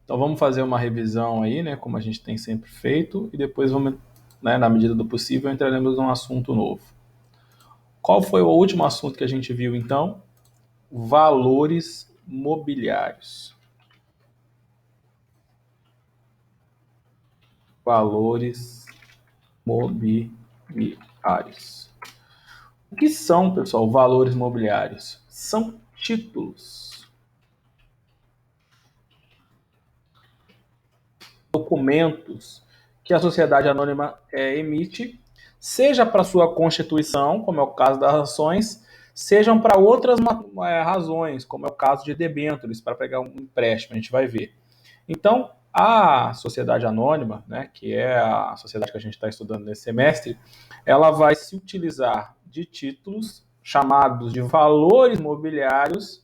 Então vamos fazer uma revisão aí, né, como a gente tem sempre feito, e depois vamos, né, na medida do possível, entraremos num assunto novo. Qual foi o último assunto que a gente viu então? Valores mobiliários. Valores mobiliários. O que são, pessoal, valores mobiliários? São títulos, documentos que a sociedade anônima emite, seja para sua constituição, como é o caso das ações, sejam para outras razões, como é o caso de debêntures, para pegar um empréstimo, a gente vai ver. Então, a sociedade anônima, né, que é a sociedade que a gente está estudando nesse semestre, ela vai se utilizar de títulos chamados de valores mobiliários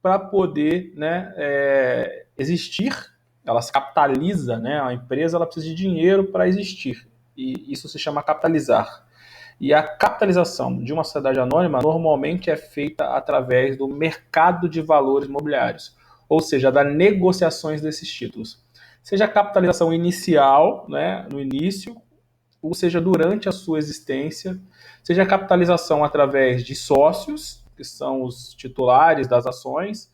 para poder, né, existir. Ela se capitaliza, né, a empresa ela precisa de dinheiro para existir, e isso se chama capitalizar. E a capitalização de uma sociedade anônima normalmente é feita através do mercado de valores mobiliários, ou seja, das negociações desses títulos. Seja a capitalização inicial, né, no início, ou seja, durante a sua existência, seja a capitalização através de sócios, que são os titulares das ações,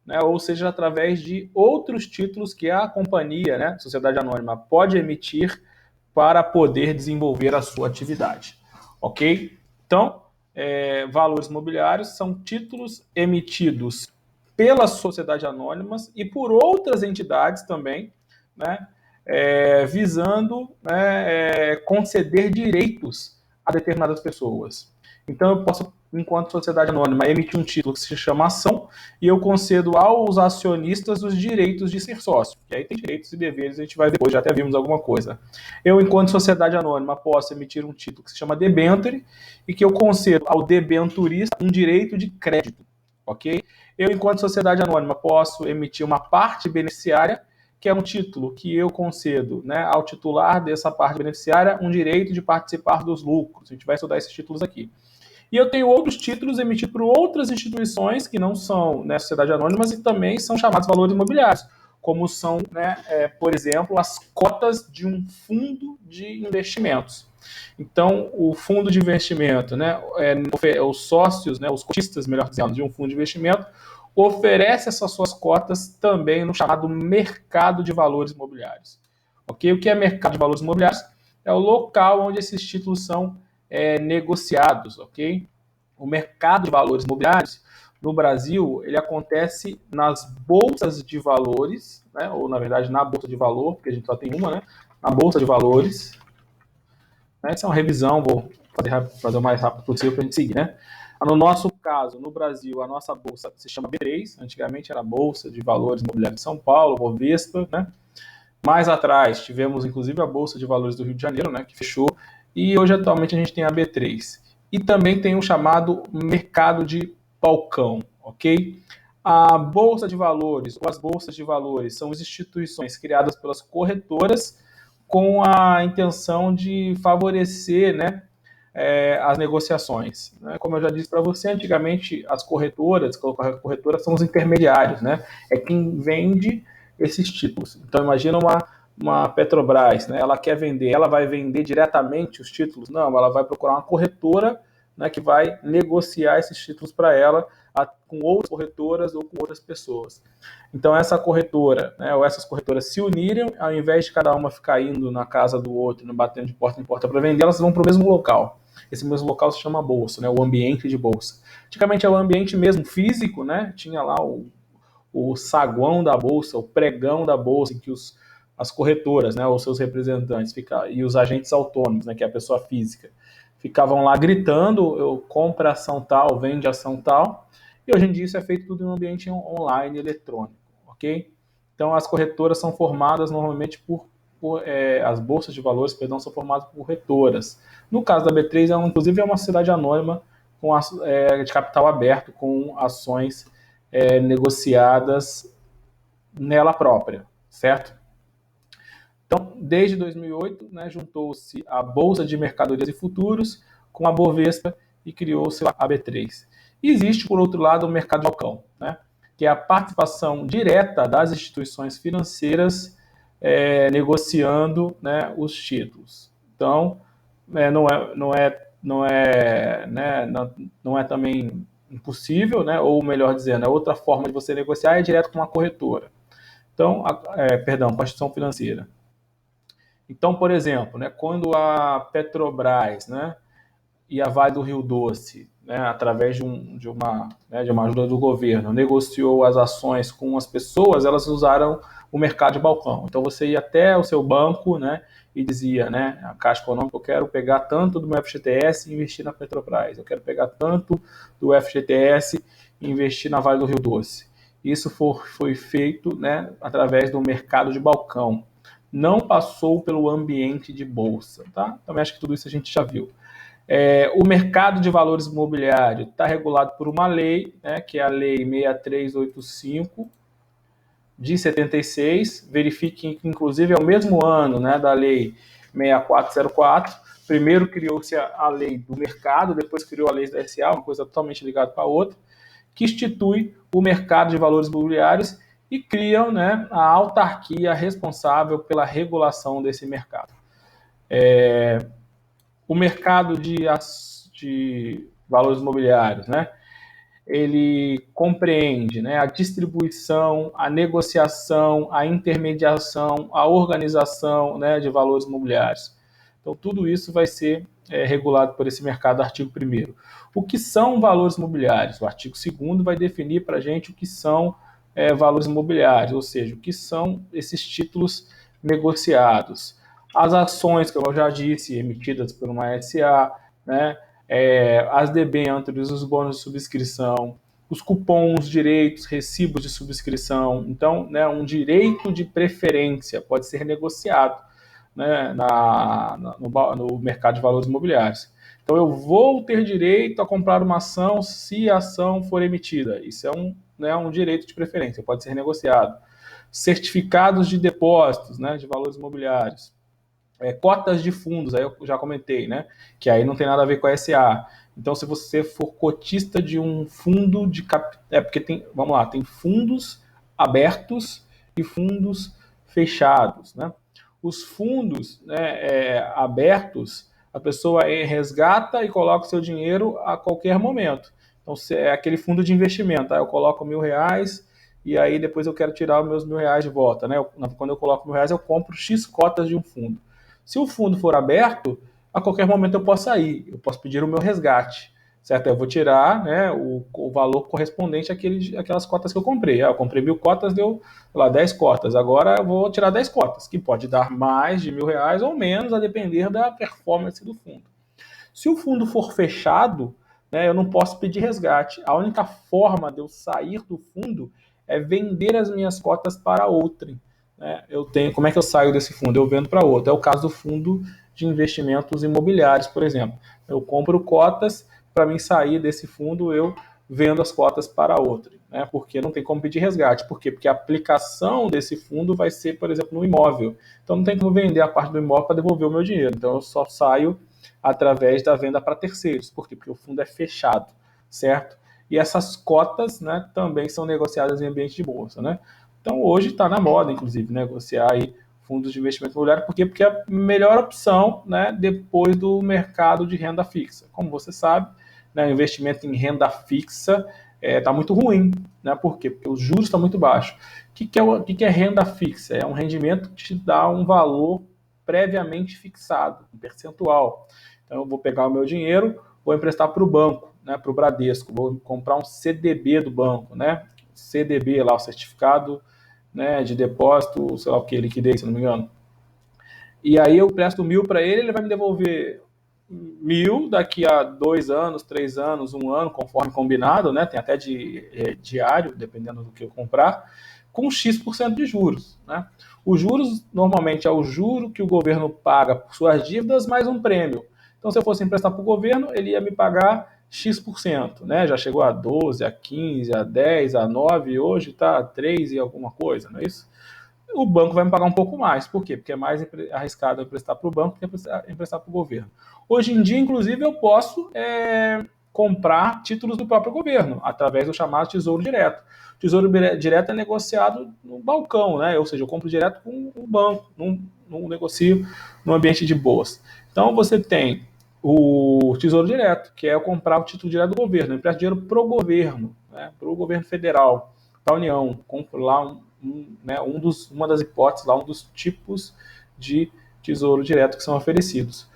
né, ou seja, através de outros títulos que a companhia, né, sociedade anônima, pode emitir para poder desenvolver a sua atividade. Ok? Então, valores mobiliários são títulos emitidos pelas sociedades anônimas e por outras entidades também, né, visando, né, conceder direitos a determinadas pessoas. Então, eu posso, enquanto sociedade anônima, emitir um título que se chama ação e eu concedo aos acionistas os direitos de ser sócio. E aí tem direitos e deveres, a gente vai depois, já até vimos alguma coisa. Eu, enquanto sociedade anônima, posso emitir um título que se chama debenture e que eu concedo ao debenturista um direito de crédito, ok? Eu, enquanto sociedade anônima, posso emitir uma parte beneficiária, que é um título que eu concedo, né, ao titular dessa parte beneficiária um direito de participar dos lucros. A gente vai estudar esses títulos aqui. E eu tenho outros títulos emitidos por outras instituições que não são, né, sociedade anônimas e também são chamados valores imobiliários, como são, né, por exemplo, as cotas de um fundo de investimentos. Então, o fundo de investimento, né, os sócios, né, os cotistas, melhor dizendo, de um fundo de investimento, oferece essas suas cotas também no chamado mercado de valores imobiliários. Ok? O que é mercado de valores imobiliários? É o local onde esses títulos são negociados, ok? O mercado de valores imobiliários no Brasil, ele acontece nas bolsas de valores, né? Ou na verdade na bolsa de valor, porque a gente só tem uma, né? Na bolsa de valores. Essa é uma revisão, vou fazer o mais rápido possível para a gente seguir, né? No nosso caso, no Brasil, a nossa bolsa se chama B3, antigamente era a Bolsa de Valores Imobiliários de São Paulo, Bovespa, né? Mais atrás, tivemos inclusive a Bolsa de Valores do Rio de Janeiro, né, que fechou, e hoje atualmente a gente tem a B3. E também tem o chamado mercado de balcão, ok? A Bolsa de Valores, ou as Bolsas de Valores, são as instituições criadas pelas corretoras com a intenção de favorecer, né, as negociações. Né? Como eu já disse para você, antigamente as corretoras são os intermediários, né? É quem vende esses títulos. Então imagina uma Petrobras, né? Ela quer vender, ela vai vender diretamente os títulos? Não, ela vai procurar uma corretora, né, que vai negociar esses títulos para ela com outras corretoras ou com outras pessoas. Então essa corretora, né, ou essas corretoras se unirem, ao invés de cada uma ficar indo na casa do outro, batendo de porta em porta para vender, elas vão para o mesmo local. Esse mesmo local se chama bolsa, né, o ambiente de bolsa. Antigamente é o ambiente mesmo físico, né, tinha lá o saguão da bolsa, o pregão da bolsa, em que as corretoras, né, os seus representantes e os agentes autônomos, né, que é a pessoa física, ficavam lá gritando, eu compro ação tal, vende ação tal, e hoje em dia isso é feito tudo em um ambiente online, eletrônico, ok? Então as corretoras são formadas normalmente as bolsas de valores, perdão, são formadas por corretoras. No caso da B3, ela inclusive é uma sociedade anônima de capital aberto, com ações negociadas nela própria, certo? Então, desde 2008, né, juntou-se a Bolsa de Mercadorias e Futuros com a Bovespa e criou-se a B3. E existe, por outro lado, o mercado de balcão, né? que é a participação direta das instituições financeiras negociando, né, os títulos. Então, não é também impossível, né, ou melhor dizendo, a outra forma de você negociar é direto com uma corretora. Então, perdão, com a instituição financeira. Então, por exemplo, né, quando a Petrobras, né, e a Vale do Rio Doce, né, através de uma ajuda do governo, negociou as ações com as pessoas, elas usaram o mercado de balcão. Então você ia até o seu banco, né, e dizia, né, a Caixa Econômica, eu quero pegar tanto do meu FGTS e investir na Petrobras, eu quero pegar tanto do FGTS e investir na Vale do Rio Doce. Isso foi feito, né, através do mercado de balcão. Não passou pelo ambiente de bolsa, tá? Também acho que tudo isso a gente já viu. O mercado de valores imobiliários está regulado por uma lei, né, que é a Lei 6385 de 76. Verifiquem que, inclusive, é o mesmo ano, né, da Lei 6404. Primeiro criou-se a lei do mercado, depois criou a lei da SA, uma coisa totalmente ligada para a outra, que institui o mercado de valores imobiliários e criam, né, a autarquia responsável pela regulação desse mercado. O mercado de valores imobiliários, né, ele compreende, né, a distribuição, a negociação, a intermediação, a organização, né, de valores imobiliários. Então, tudo isso vai ser regulado por esse mercado, artigo 1º. O que são valores imobiliários? O artigo 2º vai definir para a gente o que são valores imobiliários, ou seja, o que são esses títulos negociados. As ações, como eu já disse, emitidas por uma SA, né, as debêntures, os bônus de subscrição, os cupons, direitos, recibos de subscrição. Então, né, um direito de preferência pode ser negociado, né, no mercado de valores imobiliários. Então, eu vou ter direito a comprar uma ação se a ação for emitida. Isso é um direito de preferência, pode ser negociado. Certificados de depósitos, né, de valores imobiliários. Cotas de fundos, aí eu já comentei, né? Que aí não tem nada a ver com a SA. Então, se você for cotista de um fundo de capital. Porque vamos lá, tem fundos abertos e fundos fechados, né? Os fundos, né, abertos, a pessoa resgata e coloca o seu dinheiro a qualquer momento. Então, é aquele fundo de investimento. Aí eu coloco R$ 1.000 e aí depois eu quero tirar os meus R$ 1.000 de volta, né? Quando eu coloco R$ 1.000, eu compro X cotas de um fundo. Se o fundo for aberto, a qualquer momento eu posso sair, eu posso pedir o meu resgate, certo? Eu vou tirar, né, o valor correspondente àquelas cotas que eu comprei. Eu comprei 1.000 cotas, deu, sei lá, 10 cotas. Agora eu vou tirar 10 cotas, que pode dar mais de R$ 1.000 ou menos, a depender da performance do fundo. Se o fundo for fechado, né, eu não posso pedir resgate. A única forma de eu sair do fundo é vender as minhas cotas para outrem. Como é que eu saio desse fundo? Eu vendo para outro. É o caso do fundo de investimentos imobiliários, por exemplo. Eu compro cotas, para mim sair desse fundo, eu vendo as cotas para outrem, né? Porque não tem como pedir resgate. Por quê? Porque a aplicação desse fundo vai ser, por exemplo, no imóvel. Então não tem como vender a parte do imóvel para devolver o meu dinheiro. Então eu só saio através da venda para terceiros. Por quê? Porque o fundo é fechado, certo? E essas cotas, né, também são negociadas em ambiente de bolsa, né? Então, hoje está na moda, inclusive, negociar aí fundos de investimento imobiliário. Por quê? Porque é a melhor opção, né, depois do mercado de renda fixa. Como você sabe, né, o investimento em renda fixa está muito ruim. Né? Por quê? Porque os juros estão muito baixos. O que é renda fixa? É um rendimento que te dá um valor previamente fixado, um percentual. Então, eu vou pegar o meu dinheiro, vou emprestar para o banco, né, para o Bradesco, vou comprar um CDB do banco, né? CDB lá, o certificado, né, de depósito, sei lá o que, liquidez, se não me engano. E aí eu presto 1.000 para ele vai me devolver 1.000 daqui a 2 anos, 3 anos, 1 ano, conforme combinado, né? Tem até diário, dependendo do que eu comprar, com X% de juros, né? Os juros, normalmente, é o juro que o governo paga por suas dívidas mais um prêmio. Então, se eu fosse emprestar para o governo, ele ia me pagar X%, né? Já chegou a 12, a 15, a 10, a 9, hoje está a 3 e alguma coisa, não é isso? O banco vai me pagar um pouco mais. Por quê? Porque é mais arriscado emprestar para o banco que emprestar para o governo. Hoje em dia, inclusive, eu posso comprar títulos do próprio governo, através do chamado Tesouro Direto. O Tesouro Direto é negociado no balcão, né? Ou seja, eu compro direto com o banco, não negocio no ambiente de bolsa. Então, você tem o Tesouro Direto, que é eu comprar o título direto do governo, eu empresto dinheiro para o governo, né? Para o governo federal, para a União, compro lá uma das hipóteses, lá, um dos tipos de tesouro direto que são oferecidos.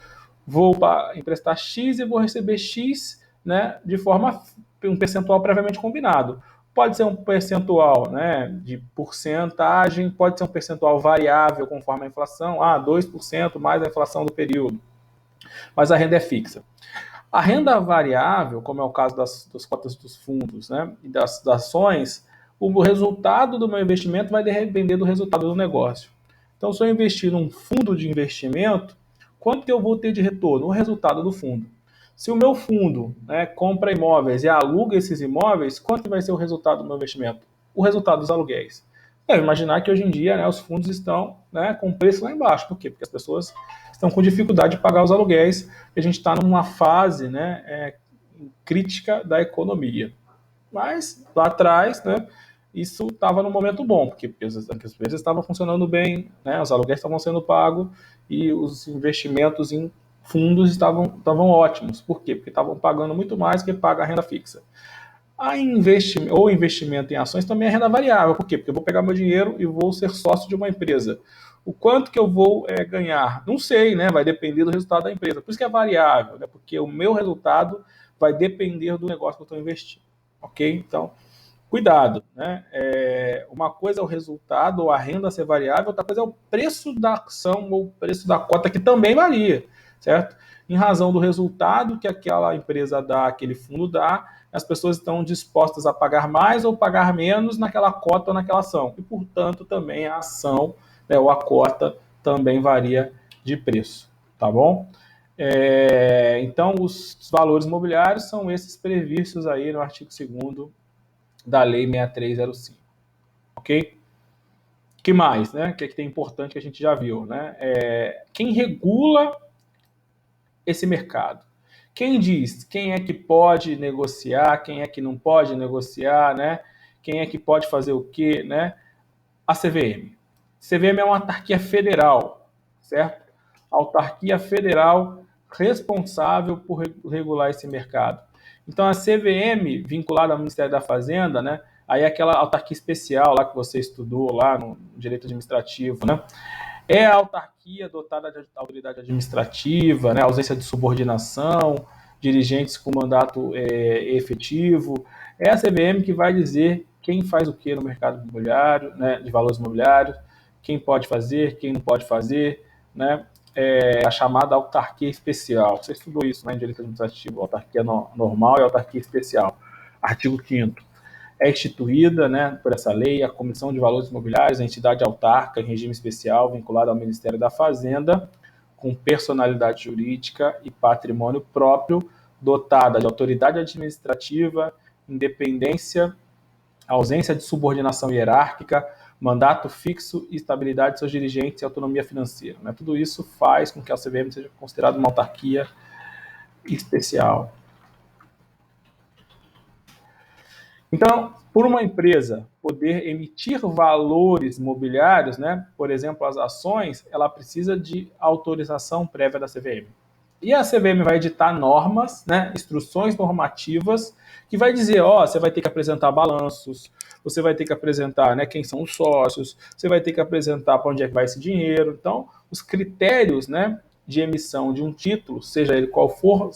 Vou emprestar X e vou receber X, né, de forma um percentual previamente combinado. Pode ser um percentual, né, de porcentagem, pode ser um percentual variável conforme a inflação, 2% mais a inflação do período. Mas a renda é fixa. A renda variável, como é o caso das cotas dos fundos, né, e das ações, o resultado do meu investimento vai depender do resultado do negócio. Então, se eu investir num fundo de investimento, quanto que eu vou ter de retorno? O resultado do fundo. Se o meu fundo, né, compra imóveis e aluga esses imóveis, quanto que vai ser o resultado do meu investimento? O resultado dos aluguéis. Deve imaginar que hoje em dia, né, os fundos estão, né, com preço lá embaixo. Por quê? Porque as pessoas estão com dificuldade de pagar os aluguéis e a gente está numa fase, né, crítica da economia. Mas lá atrás, né, isso estava no momento bom, porque as empresas estavam funcionando bem, né, os aluguéis estavam sendo pagos e os investimentos em fundos estavam ótimos. Por quê? Porque estavam pagando muito mais que paga a renda fixa. Investimento em ações também é renda variável. Por quê? Porque eu vou pegar meu dinheiro e vou ser sócio de uma empresa. O quanto que eu vou ganhar? Não sei, né? Vai depender do resultado da empresa. Por isso que é variável, né? Porque o meu resultado vai depender do negócio que eu estou investindo. Ok? Então, cuidado, né? Uma coisa é o resultado ou a renda ser variável, outra coisa é o preço da ação ou o preço da cota, que também varia, certo? Em razão do resultado que aquela empresa dá, aquele fundo dá, as pessoas estão dispostas a pagar mais ou pagar menos naquela cota ou naquela ação. E, portanto, também a ação, né, ou a cota também varia de preço, tá bom? Então, os valores imobiliários são esses previstos aí no artigo 2º da Lei 6305, ok? Que mais, né? Que tem importante que a gente já viu, né? Quem regula esse mercado? Quem diz quem é que pode negociar, quem é que não pode negociar, né? Quem é que pode fazer o quê, né? A CVM. CVM é uma autarquia federal, certo? Autarquia federal responsável por regular esse mercado. Então, a CVM, vinculada ao Ministério da Fazenda, né? Aí aquela autarquia especial lá que você estudou lá no direito administrativo, né? É a autarquia dotada de autoridade administrativa, né? Ausência de subordinação, dirigentes com mandato efetivo. É a CVM que vai dizer quem faz o que no mercado imobiliário, né? De valores imobiliários, quem pode fazer, quem não pode fazer, né? A chamada autarquia especial. Você estudou isso, né, em direito administrativo, autarquia normal e autarquia especial. Artigo 5º. É instituída, né, por essa lei a Comissão de Valores Imobiliários, a entidade autárquica em regime especial vinculada ao Ministério da Fazenda, com personalidade jurídica e patrimônio próprio, dotada de autoridade administrativa, independência, ausência de subordinação hierárquica, mandato fixo, estabilidade de seus dirigentes e autonomia financeira. Né? Tudo isso faz com que a CVM seja considerada uma autarquia especial. Então, por uma empresa poder emitir valores mobiliários, né, por exemplo, as ações, ela precisa de autorização prévia da CVM. E a CVM vai editar normas, né, instruções normativas, que vai dizer, você vai ter que apresentar balanços, você vai ter que apresentar, né, quem são os sócios, você vai ter que apresentar para onde é que vai esse dinheiro. Então, os critérios, né, de emissão de um título, seja ele qual for,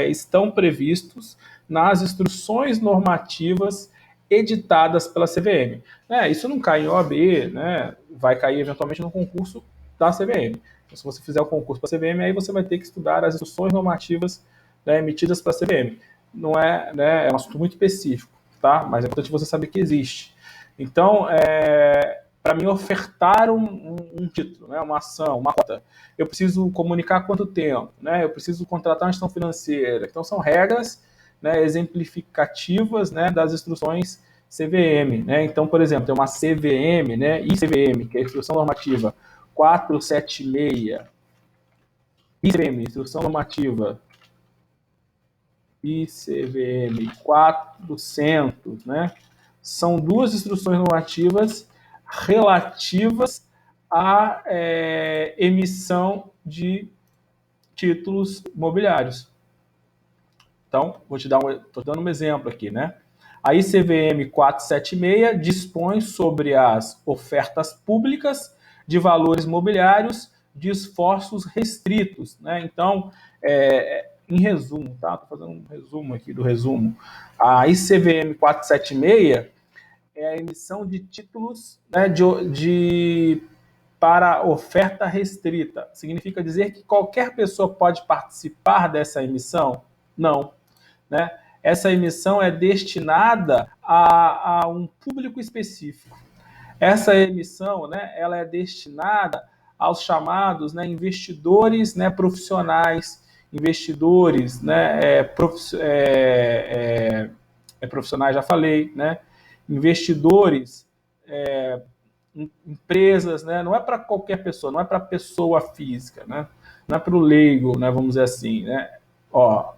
estão previstos nas instruções normativas editadas pela CVM. Isso não cai em OAB, né, vai cair eventualmente no concurso da CVM. Então, se você fizer o concurso para a CVM, aí você vai ter que estudar as instruções normativas, né, emitidas para a CVM. Não é, né, é um assunto muito específico, tá? Mas é importante você saber que existe. Então, para mim ofertar um título, né, uma ação, uma cota, eu preciso comunicar quanto tempo, né, eu preciso contratar uma gestão financeira. Então, são regras, né, exemplificativas, né, das instruções CVM. Né? Então, por exemplo, tem uma CVM, né, ICVM, que é a Instrução Normativa 476, ICVM, Instrução Normativa ICVM 400, né? São duas instruções normativas relativas à emissão de títulos imobiliários. Então, estou dando um exemplo aqui, né? A ICVM 476 dispõe sobre as ofertas públicas de valores imobiliários de esforços restritos, né? Então, em resumo, tá? Estou fazendo um resumo aqui do resumo. A ICVM 476 é a emissão de títulos, né, para oferta restrita. Significa dizer que qualquer pessoa pode participar dessa emissão? Não, né? Essa emissão é destinada a um público específico. Essa emissão, né, ela é destinada aos chamados, né, investidores, né, profissionais, investidores, né, profissionais, já falei, né, investidores, empresas, né, não é para qualquer pessoa, não é para pessoa física, né, não é para o leigo, né, vamos dizer assim, né. Ó,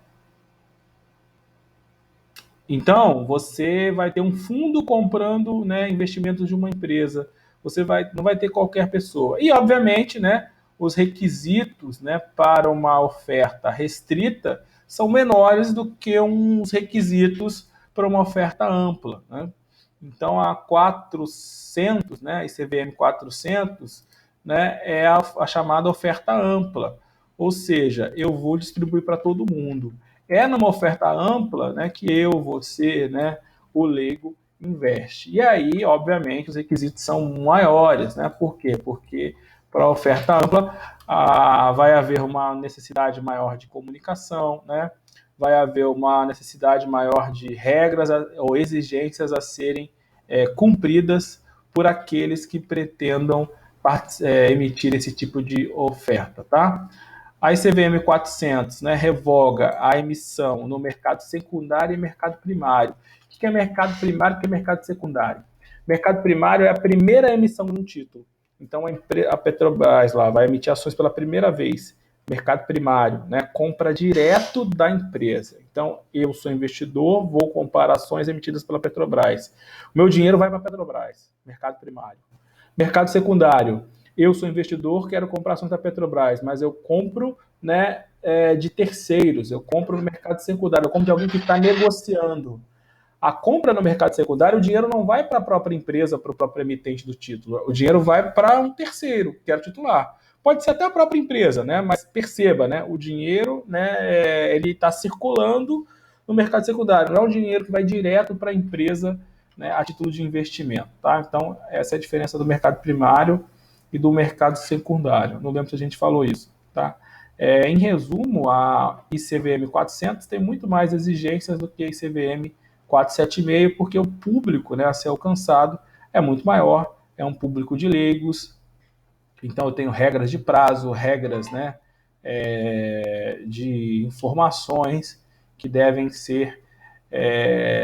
então, você vai ter um fundo comprando, né, investimentos de uma empresa. Não vai ter qualquer pessoa. E, obviamente, né, os requisitos, né, para uma oferta restrita são menores do que uns requisitos para uma oferta ampla, né? Então, a 400, né, a ICVM 400, né, é a chamada oferta ampla. Ou seja, eu vou distribuir para todo mundo. É numa oferta ampla, né, que eu, você, né, o leigo investe. E aí, obviamente, os requisitos são maiores, né? Por quê? Porque para a oferta ampla vai haver uma necessidade maior de comunicação, né? Vai haver uma necessidade maior de regras ou exigências a serem cumpridas por aqueles que pretendam emitir esse tipo de oferta, tá? A ICVM 400, né, revoga a emissão no mercado secundário e mercado primário. O que é mercado primário e o que é mercado secundário? Mercado primário é a primeira emissão de um título. Então, a Petrobras lá vai emitir ações pela primeira vez. Mercado primário, né, compra direto da empresa. Então, eu sou investidor, vou comprar ações emitidas pela Petrobras. O meu dinheiro vai para a Petrobras, mercado primário. Mercado secundário, eu sou investidor, quero comprar ações da Petrobras, mas eu compro, né, de terceiros, eu compro no mercado secundário, eu compro de alguém que está negociando. A compra no mercado secundário, o dinheiro não vai para a própria empresa, para o próprio emitente do título, o dinheiro vai para um terceiro, que era o titular. Pode ser até a própria empresa, né? Mas perceba, né? O dinheiro, né, ele está circulando no mercado secundário, não é um dinheiro que vai direto para a empresa, né, a título de investimento, tá? Então, essa é a diferença do mercado primário e do mercado secundário. Não lembro se a gente falou isso, tá? Em resumo, a ICVM 400 tem muito mais exigências do que a ICVM 476, porque o público, né, a ser alcançado é muito maior, é um público de leigos, então eu tenho regras de prazo, regras, né, de informações que devem ser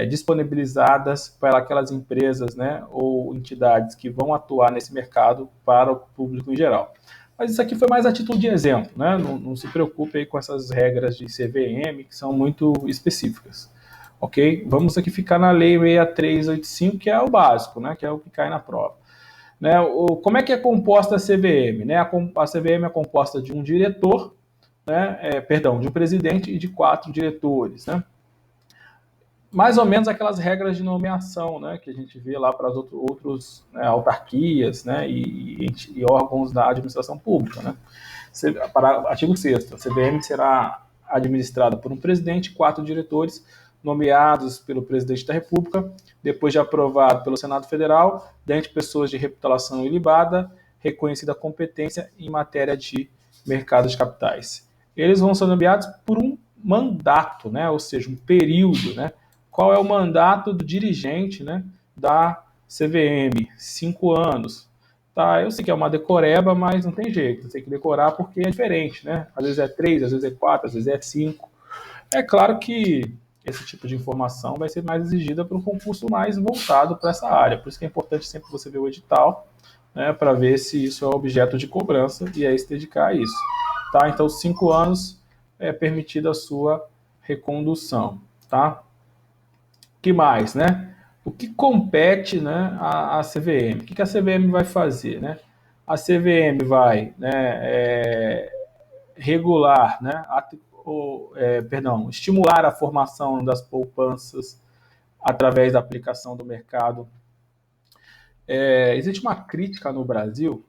disponibilizadas para aquelas empresas, né, ou entidades que vão atuar nesse mercado para o público em geral. Mas isso aqui foi mais a título de exemplo, né? Não se preocupe aí com essas regras de CVM, que são muito específicas. Ok? Vamos aqui ficar na Lei 6385, que é o básico, né? Que é o que cai na prova. Né? Como é que é composta a CVM? Né? A CVM é composta de um diretor, né? De um presidente e de 4 diretores, né? Mais ou menos aquelas regras de nomeação, né, que a gente vê lá para as outros né, autarquias, né, e órgãos da administração pública, né. Para artigo 6º, a CVM será administrada por um presidente e 4 diretores nomeados pelo presidente da República, depois de aprovado pelo Senado Federal, dentre pessoas de reputação ilibada, reconhecida competência em matéria de mercado de capitais. Eles vão ser nomeados por um mandato, né, ou seja, um período, né. Qual é o mandato do dirigente, né, da CVM? 5 anos. Tá, eu sei que é uma decoreba, mas não tem jeito. Você tem que decorar porque é diferente, né? Às vezes é 3, às vezes é 4, às vezes é 5. É claro que esse tipo de informação vai ser mais exigida para um concurso mais voltado para essa área. Por isso que é importante sempre você ver o edital, né, para ver se isso é objeto de cobrança e aí se dedicar a isso. Tá? Então, 5 anos é permitida a sua recondução, tá? Que mais, né? O que compete, né, à CVM? O que a CVM vai fazer, né? A CVM vai, né, regular, né, estimular a formação das poupanças através da aplicação do mercado. Existe uma crítica no Brasil,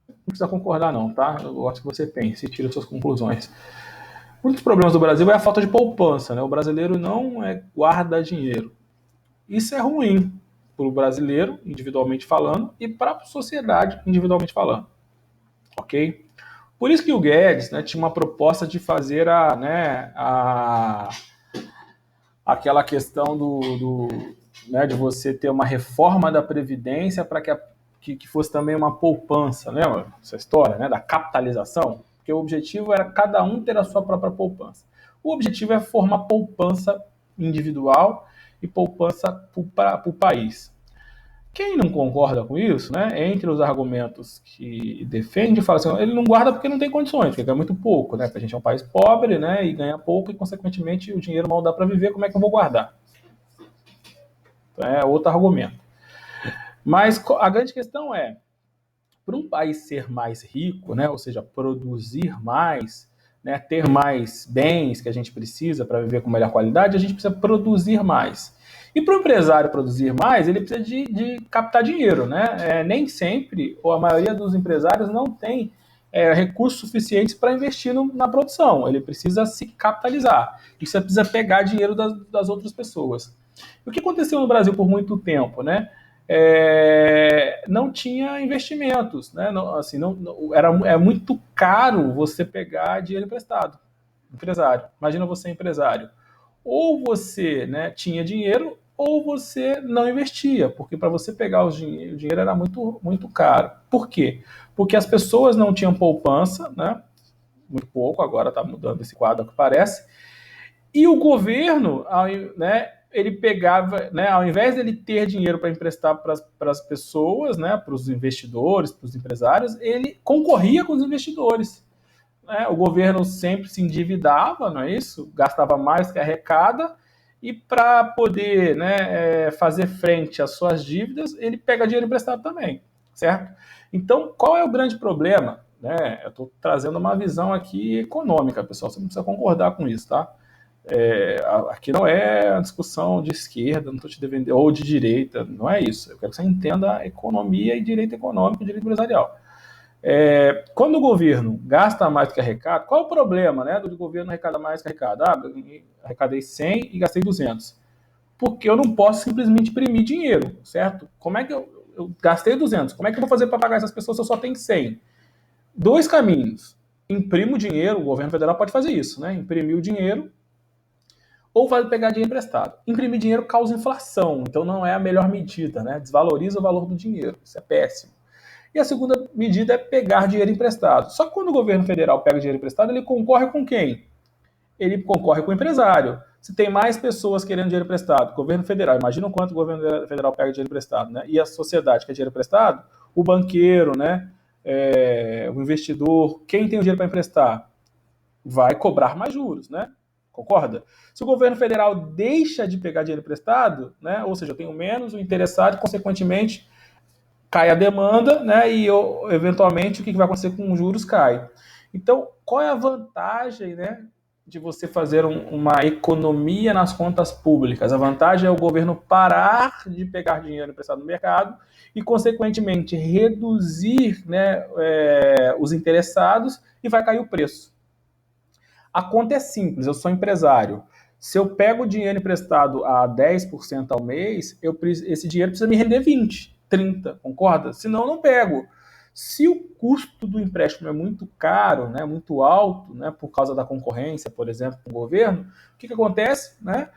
não precisa concordar não, tá? Eu gosto que você pense e tire suas conclusões. Um dos problemas do Brasil é a falta de poupança, né? O brasileiro não guarda dinheiro. Isso é ruim para o brasileiro, individualmente falando, e para a sociedade, individualmente falando. Ok? Por isso que o Guedes, né, tinha uma proposta de fazer aquela questão né, de você ter uma reforma da Previdência para que fosse também uma poupança, lembra essa história, né, da capitalização? Porque o objetivo era cada um ter a sua própria poupança. O objetivo é formar poupança individual e poupança para o país. Quem não concorda com isso, né, entre os argumentos que defende, fala assim, ele não guarda porque não tem condições, porque ganha muito pouco, né, porque a gente é um país pobre, né, e ganha pouco e, consequentemente, o dinheiro mal dá para viver, como é que eu vou guardar? Então, é outro argumento. Mas a grande questão é, para um país ser mais rico, né, ou seja, produzir mais, né, ter mais bens que a gente precisa para viver com melhor qualidade, a gente precisa produzir mais. E para o empresário produzir mais, ele precisa de captar dinheiro, né? Nem sempre, ou a maioria dos empresários não tem recursos suficientes para investir na produção. Ele precisa se capitalizar. E você precisa pegar dinheiro das outras pessoas. O que aconteceu no Brasil por muito tempo, né? Não tinha investimentos, né? É muito caro você pegar dinheiro emprestado, empresário. Imagina você empresário. Ou você, né, tinha dinheiro ou você não investia, porque para você pegar o dinheiro era muito, muito caro. Por quê? Porque as pessoas não tinham poupança, né? Muito pouco, agora está mudando esse quadro que parece. E o governo, né, ele pegava, né, ao invés dele ter dinheiro para emprestar para as pessoas, né, para os investidores, para os empresários, ele concorria com os investidores. Né? O governo sempre se endividava, não é isso? Gastava mais que arrecada, e para poder, né, fazer frente às suas dívidas, ele pega dinheiro emprestado também, certo? Então, qual é o grande problema? Né? Eu estou trazendo uma visão aqui econômica, pessoal, você não precisa concordar com isso, tá? Aqui não é a discussão de esquerda, não estou te devendo, ou de direita, não é isso. Eu quero que você entenda a economia e direito econômico e direito empresarial. Quando o governo gasta mais do que arrecada, qual é o problema, né, do governo arrecada mais que arrecada? Arrecadei 100 e gastei 200. Porque eu não posso simplesmente imprimir dinheiro, certo? Como é que eu gastei 200? Como é que eu vou fazer para pagar essas pessoas se eu só tenho 100? Dois caminhos. Imprimo dinheiro, o governo federal pode fazer isso, né? Imprimir o dinheiro ou vai pegar dinheiro emprestado. Imprimir dinheiro causa inflação, então não é a melhor medida, né? Desvaloriza o valor do dinheiro, isso é péssimo. E a segunda medida é pegar dinheiro emprestado. Só que quando o governo federal pega dinheiro emprestado, ele concorre com quem? Ele concorre com o empresário. Se tem mais pessoas querendo dinheiro emprestado, governo federal, imagina o quanto o governo federal pega dinheiro emprestado, né? E a sociedade quer dinheiro emprestado, o banqueiro, né? O investidor, quem tem o dinheiro para emprestar, vai cobrar mais juros, né? Concorda? Se o governo federal deixa de pegar dinheiro emprestado, né? Ou seja, eu tenho menos o interessado, consequentemente cai a demanda, né? E eventualmente o que vai acontecer com os juros cai. Então, qual é a vantagem, né, de você fazer uma economia nas contas públicas? A vantagem é o governo parar de pegar dinheiro emprestado no mercado e, consequentemente, reduzir, né, os interessados e vai cair o preço. A conta é simples, eu sou empresário. Se eu pego dinheiro emprestado a 10% ao mês, esse dinheiro precisa me render 20, 30, concorda? Senão eu não pego. Se o custo do empréstimo é muito caro, né, muito alto, né, por causa da concorrência, por exemplo, com o governo, o que acontece? Né?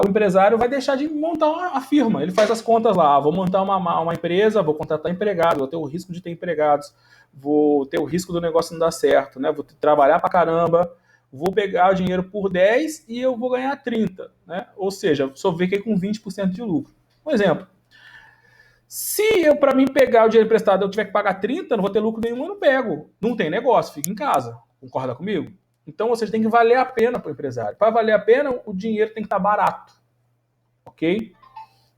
O empresário vai deixar de montar a firma. Ele faz as contas lá, vou montar uma empresa, vou contratar empregados, vou ter o risco de ter empregados, vou ter o risco do negócio não dar certo, né? Vou trabalhar pra caramba, vou pegar o dinheiro por 10 e eu vou ganhar 30, né? Ou seja, só fiquei com 20% de lucro. Um exemplo. Se eu, para mim pegar o dinheiro emprestado, eu tiver que pagar 30, não vou ter lucro nenhum, eu não pego. Não tem negócio, fica em casa. Concorda comigo? Então, ou seja, tem que valer a pena para o empresário. Para valer a pena, o dinheiro tem que estar barato, ok?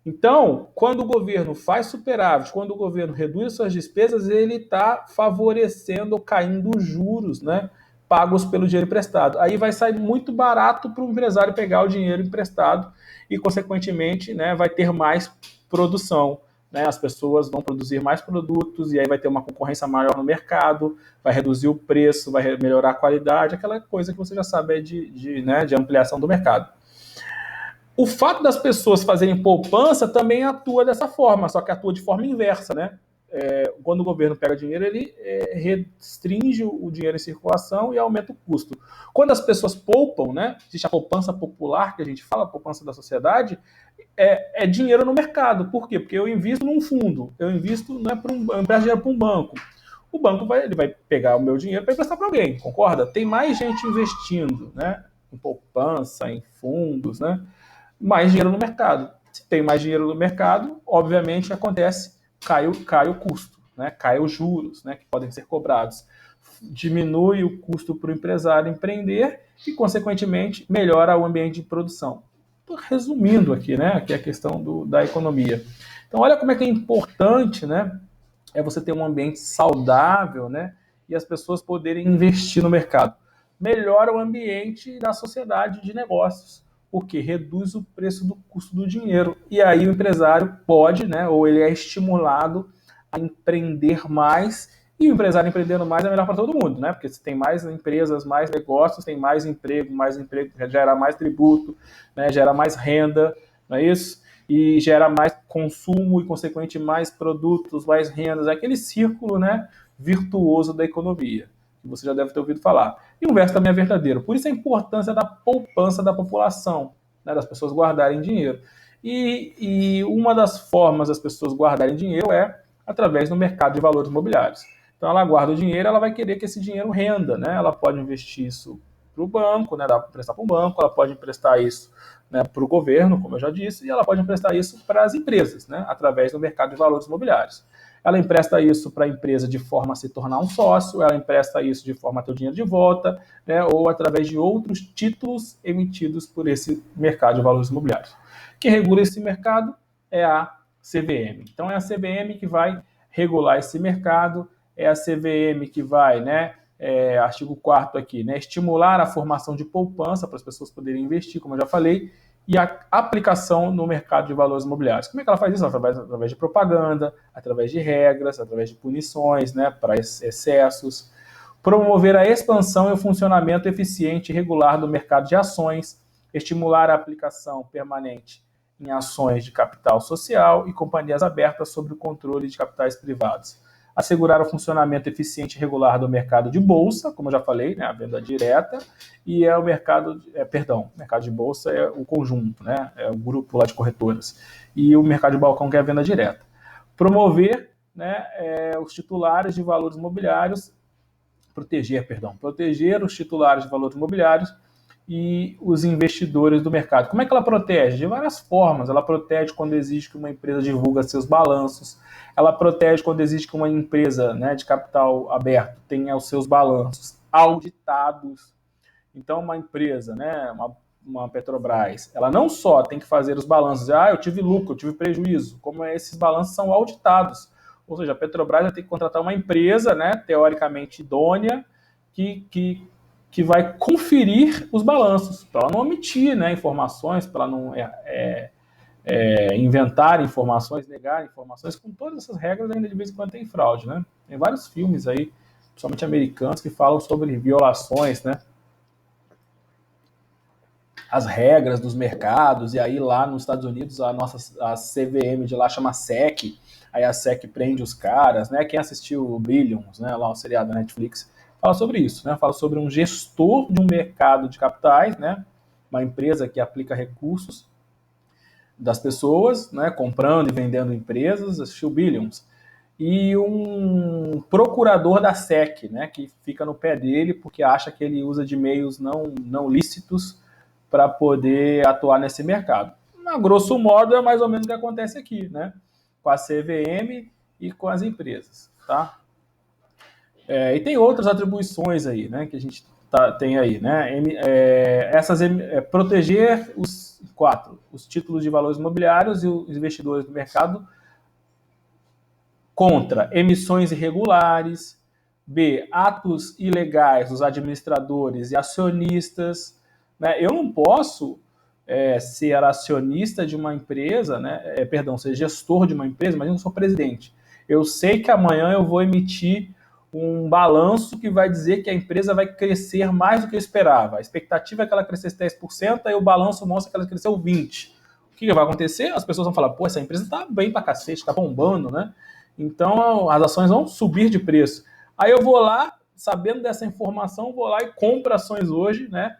Então, quando o governo faz superávit, quando o governo reduz suas despesas, ele está favorecendo ou caindo os juros, né, pagos pelo dinheiro emprestado. Aí vai sair muito barato para o empresário pegar o dinheiro emprestado e, consequentemente, né, vai ter mais produção. Né, as pessoas vão produzir mais produtos e aí vai ter uma concorrência maior no mercado, vai reduzir o preço, vai melhorar a qualidade, aquela coisa que você já sabe é de ampliação do mercado. O fato das pessoas fazerem poupança também atua dessa forma, só que atua de forma inversa, né? Quando o governo pega dinheiro, ele restringe o dinheiro em circulação e aumenta o custo. Quando as pessoas poupam, né? Existe a poupança popular, que a gente fala, a poupança da sociedade, é dinheiro no mercado. Por quê? Porque eu invisto num fundo, eu invisto, não é para eu empresto dinheiro para um banco. O banco vai pegar o meu dinheiro para emprestar para alguém, concorda? Tem mais gente investindo, né? Em poupança, em fundos, né? Mais dinheiro no mercado. Se tem mais dinheiro no mercado, obviamente acontece, cai o custo, né? Cai os juros, né? Que podem ser cobrados. Diminui o custo para o empresário empreender e, consequentemente, melhora o ambiente de produção. Tô resumindo aqui, né? Aqui a questão da economia. Então, olha como é que é importante, né? É você ter um ambiente saudável, né? E as pessoas poderem investir no mercado. Melhora o ambiente da sociedade de negócios, porque reduz o preço do custo do dinheiro. E aí o empresário pode, né? Ou ele é estimulado a empreender mais. E o empresário empreendendo mais é melhor para todo mundo, né? Porque se tem mais empresas, mais negócios, tem mais emprego gera mais tributo, né? Gera mais renda, não é isso? E gera mais consumo e, consequentemente, mais produtos, mais rendas. É aquele círculo, né, virtuoso da economia, que você já deve ter ouvido falar. E o verso também é verdadeiro. Por isso a importância da poupança da população, né, das pessoas guardarem dinheiro. E uma das formas das pessoas guardarem dinheiro é através do mercado de valores imobiliários. Então ela guarda o dinheiro, ela vai querer que esse dinheiro renda, né? Ela pode investir isso para o banco, né? Dá para emprestar para o banco, ela pode emprestar isso, né, para o governo, como eu já disse, e ela pode emprestar isso para as empresas, né, através do mercado de valores imobiliários. Ela empresta isso para a empresa de forma a se tornar um sócio, ela empresta isso de forma a ter o dinheiro de volta, né, ou através de outros títulos emitidos por esse mercado de valores imobiliários. Quem regula esse mercado é a CVM. Então é a CVM que vai regular esse mercado, é a CVM que vai, né, artigo 4º aqui, né, estimular a formação de poupança para as pessoas poderem investir, como eu já falei, e a aplicação no mercado de valores imobiliários. Como é que ela faz isso? Através de propaganda, através de regras, através de punições, né, para excessos. Promover a expansão e o funcionamento eficiente e regular do mercado de ações, estimular a aplicação permanente em ações de capital social e companhias abertas sob o controle de capitais privados. Assegurar o funcionamento eficiente e regular do mercado de bolsa, como eu já falei, né, a venda direta, e o mercado de bolsa é o conjunto, né, é o grupo lá de corretoras, e o mercado de balcão, que é a venda direta. Promover, né, os titulares de valores imobiliários, proteger os titulares de valores imobiliários e os investidores do mercado. Como é que ela protege? De várias formas. Ela protege quando exige que uma empresa divulga seus balanços, ela protege quando exige que uma empresa, né, de capital aberto tenha os seus balanços auditados. Então, uma empresa, né, uma Petrobras, ela não só tem que fazer os balanços, eu tive lucro, eu tive prejuízo, como esses balanços são auditados. Ou seja, a Petrobras vai ter que contratar uma empresa, né, teoricamente idônea, que vai conferir os balanços, para ela não omitir, né, informações, para ela não inventar informações, negar informações. Com todas essas regras, ainda de vez em quando tem fraude, né? Tem vários filmes aí, principalmente americanos, que falam sobre violações, né, as regras dos mercados, e aí lá nos Estados Unidos a CVM de lá chama SEC, aí a SEC prende os caras, né? Quem assistiu o Billions, né, lá o seriado da Netflix, fala sobre isso, né? Fala sobre um gestor de um mercado de capitais, né? Uma empresa que aplica recursos das pessoas, né? Comprando e vendendo empresas, assistiu Billions. E um procurador da SEC, né? Que fica no pé dele porque acha que ele usa de meios não lícitos para poder atuar nesse mercado. A grosso modo, é mais ou menos o que acontece aqui, né? Com a CVM e com as empresas, tá? E tem outras atribuições aí, né? Que a gente tem aí, né? Proteger os títulos de valores imobiliários e os investidores do mercado contra emissões irregulares, B, atos ilegais dos administradores e acionistas, né? Eu não posso ser acionista de uma empresa, né? Ser gestor de uma empresa, mas eu não sou presidente. Eu sei que amanhã eu vou emitir um balanço que vai dizer que a empresa vai crescer mais do que eu esperava. A expectativa é que ela crescesse 10%, aí o balanço mostra que ela cresceu 20%. O que vai acontecer? As pessoas vão falar, pô, essa empresa está bem pra cacete, está bombando, né? Então as ações vão subir de preço. Aí eu vou lá, sabendo dessa informação, vou lá e compro ações hoje, né?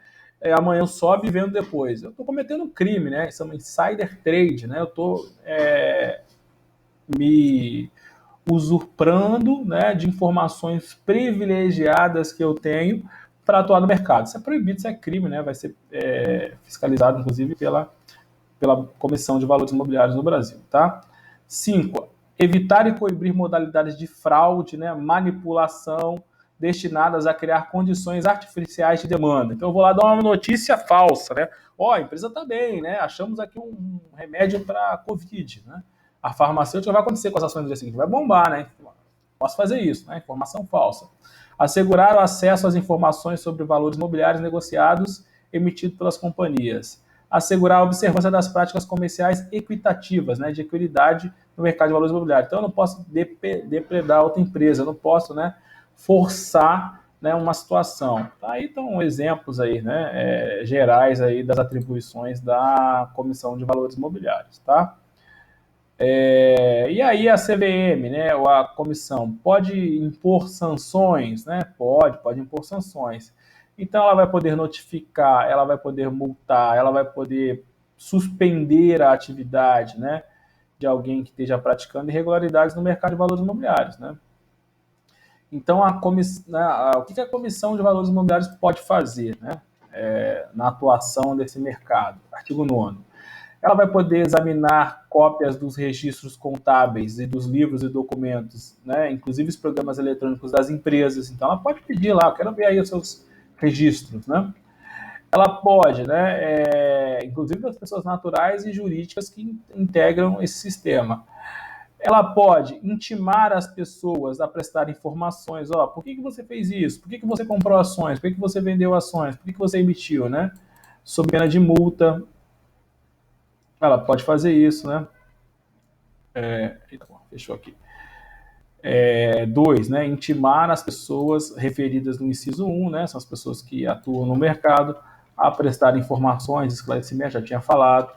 Amanhã sobe e vendo depois. Eu estou cometendo um crime, né? Isso é uma insider trade, né? Eu estou me usurpando, né, de informações privilegiadas que eu tenho para atuar no mercado. Isso é proibido, isso é crime, né? Vai ser fiscalizado, inclusive, pela Comissão de Valores Imobiliários no Brasil, tá? 5. Evitar e coibir modalidades de fraude, né, manipulação, destinadas a criar condições artificiais de demanda. Então eu vou lá dar uma notícia falsa, né? A empresa está bem, né? Achamos aqui um remédio para a Covid, né? A farmacêutica vai acontecer com as ações do dia seguinte, vai bombar, né? Posso fazer isso, né? Informação falsa. Assegurar o acesso às informações sobre valores imobiliários negociados emitidos pelas companhias. Assegurar a observância das práticas comerciais equitativas, né, de equidade no mercado de valores imobiliários. Então, eu não posso depredar outra empresa, eu não posso, né, forçar, né, uma situação. Aí estão exemplos aí, né, gerais aí das atribuições da Comissão de Valores Imobiliários, tá? E aí a CVM, né, ou a comissão, pode impor sanções, né? Pode impor sanções. Então ela vai poder notificar, ela vai poder multar, ela vai poder suspender a atividade, né, de alguém que esteja praticando irregularidades no mercado de valores imobiliários, né? Então o que a Comissão de Valores Imobiliários pode fazer, né, na atuação desse mercado? Artigo 9º. Ela vai poder examinar cópias dos registros contábeis e dos livros e documentos, né, inclusive os programas eletrônicos das empresas. Então, ela pode pedir lá, eu quero ver aí os seus registros, né? Ela pode, né, inclusive das pessoas naturais e jurídicas que integram esse sistema. Ela pode intimar as pessoas a prestar informações. Por que você fez isso? Por que você comprou ações? Por que você vendeu ações? Por que você emitiu, né? Sob pena de multa. Ela pode fazer isso, né? Fechou aqui. 2, né? Intimar as pessoas referidas no inciso 1, né? São as pessoas que atuam no mercado, a prestar informações, esclarecimentos, já tinha falado.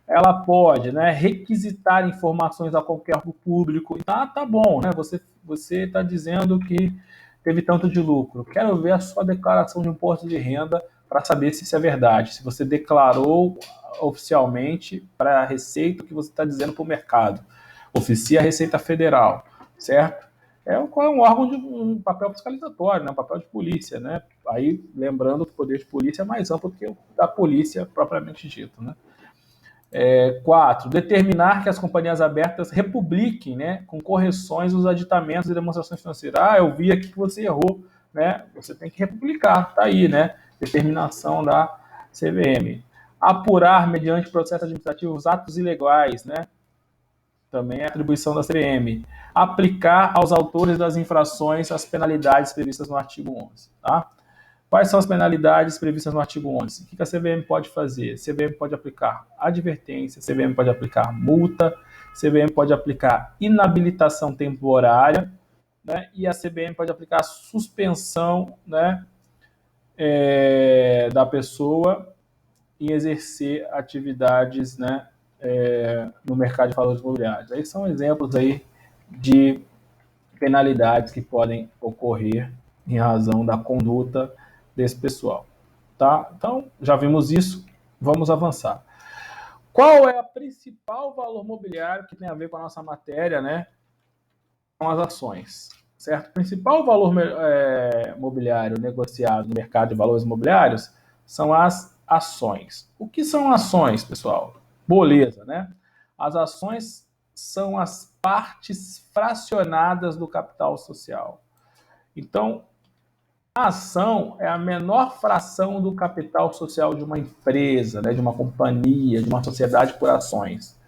Ela pode, né, requisitar informações a qualquer órgão público. Tá bom, né? Você está dizendo que teve tanto de lucro. Quero ver a sua declaração de imposto de renda para saber se isso é verdade. Se você declarou oficialmente para a Receita o que você está dizendo para o mercado. Oficia a Receita Federal, certo? É um órgão de um papel fiscalizatório, né? Um papel de polícia, né? Aí, lembrando que o poder de polícia é mais amplo do que o da polícia propriamente dito, né? 4. Determinar que as companhias abertas republiquem, né, com correções os aditamentos e demonstrações financeiras. Eu vi aqui que você errou, né? Você tem que republicar, tá aí, né? Determinação da CVM. Apurar mediante processo administrativo os atos ilegais, né? Também é atribuição da CVM. Aplicar aos autores das infrações as penalidades previstas no artigo 11, tá? Quais são as penalidades previstas no artigo 11? O que a CVM pode fazer? A CVM pode aplicar advertência, a CVM pode aplicar multa, a CVM pode aplicar inabilitação temporária, né? E a CVM pode aplicar suspensão, né, da pessoa em exercer atividades, né, no mercado de valores imobiliários. Aí são exemplos aí de penalidades que podem ocorrer em razão da conduta desse pessoal, tá? Então, já vimos isso, vamos avançar. Qual é o principal valor mobiliário que tem a ver com a nossa matéria, né? Com as ações, certo? O principal valor mobiliário negociado no mercado de valores imobiliários são as ações. O que são ações, pessoal? Beleza, né? As ações são as partes fracionadas do capital social. Então, A ação é a menor fração do capital social de uma empresa, né, de uma companhia, de uma sociedade por ações.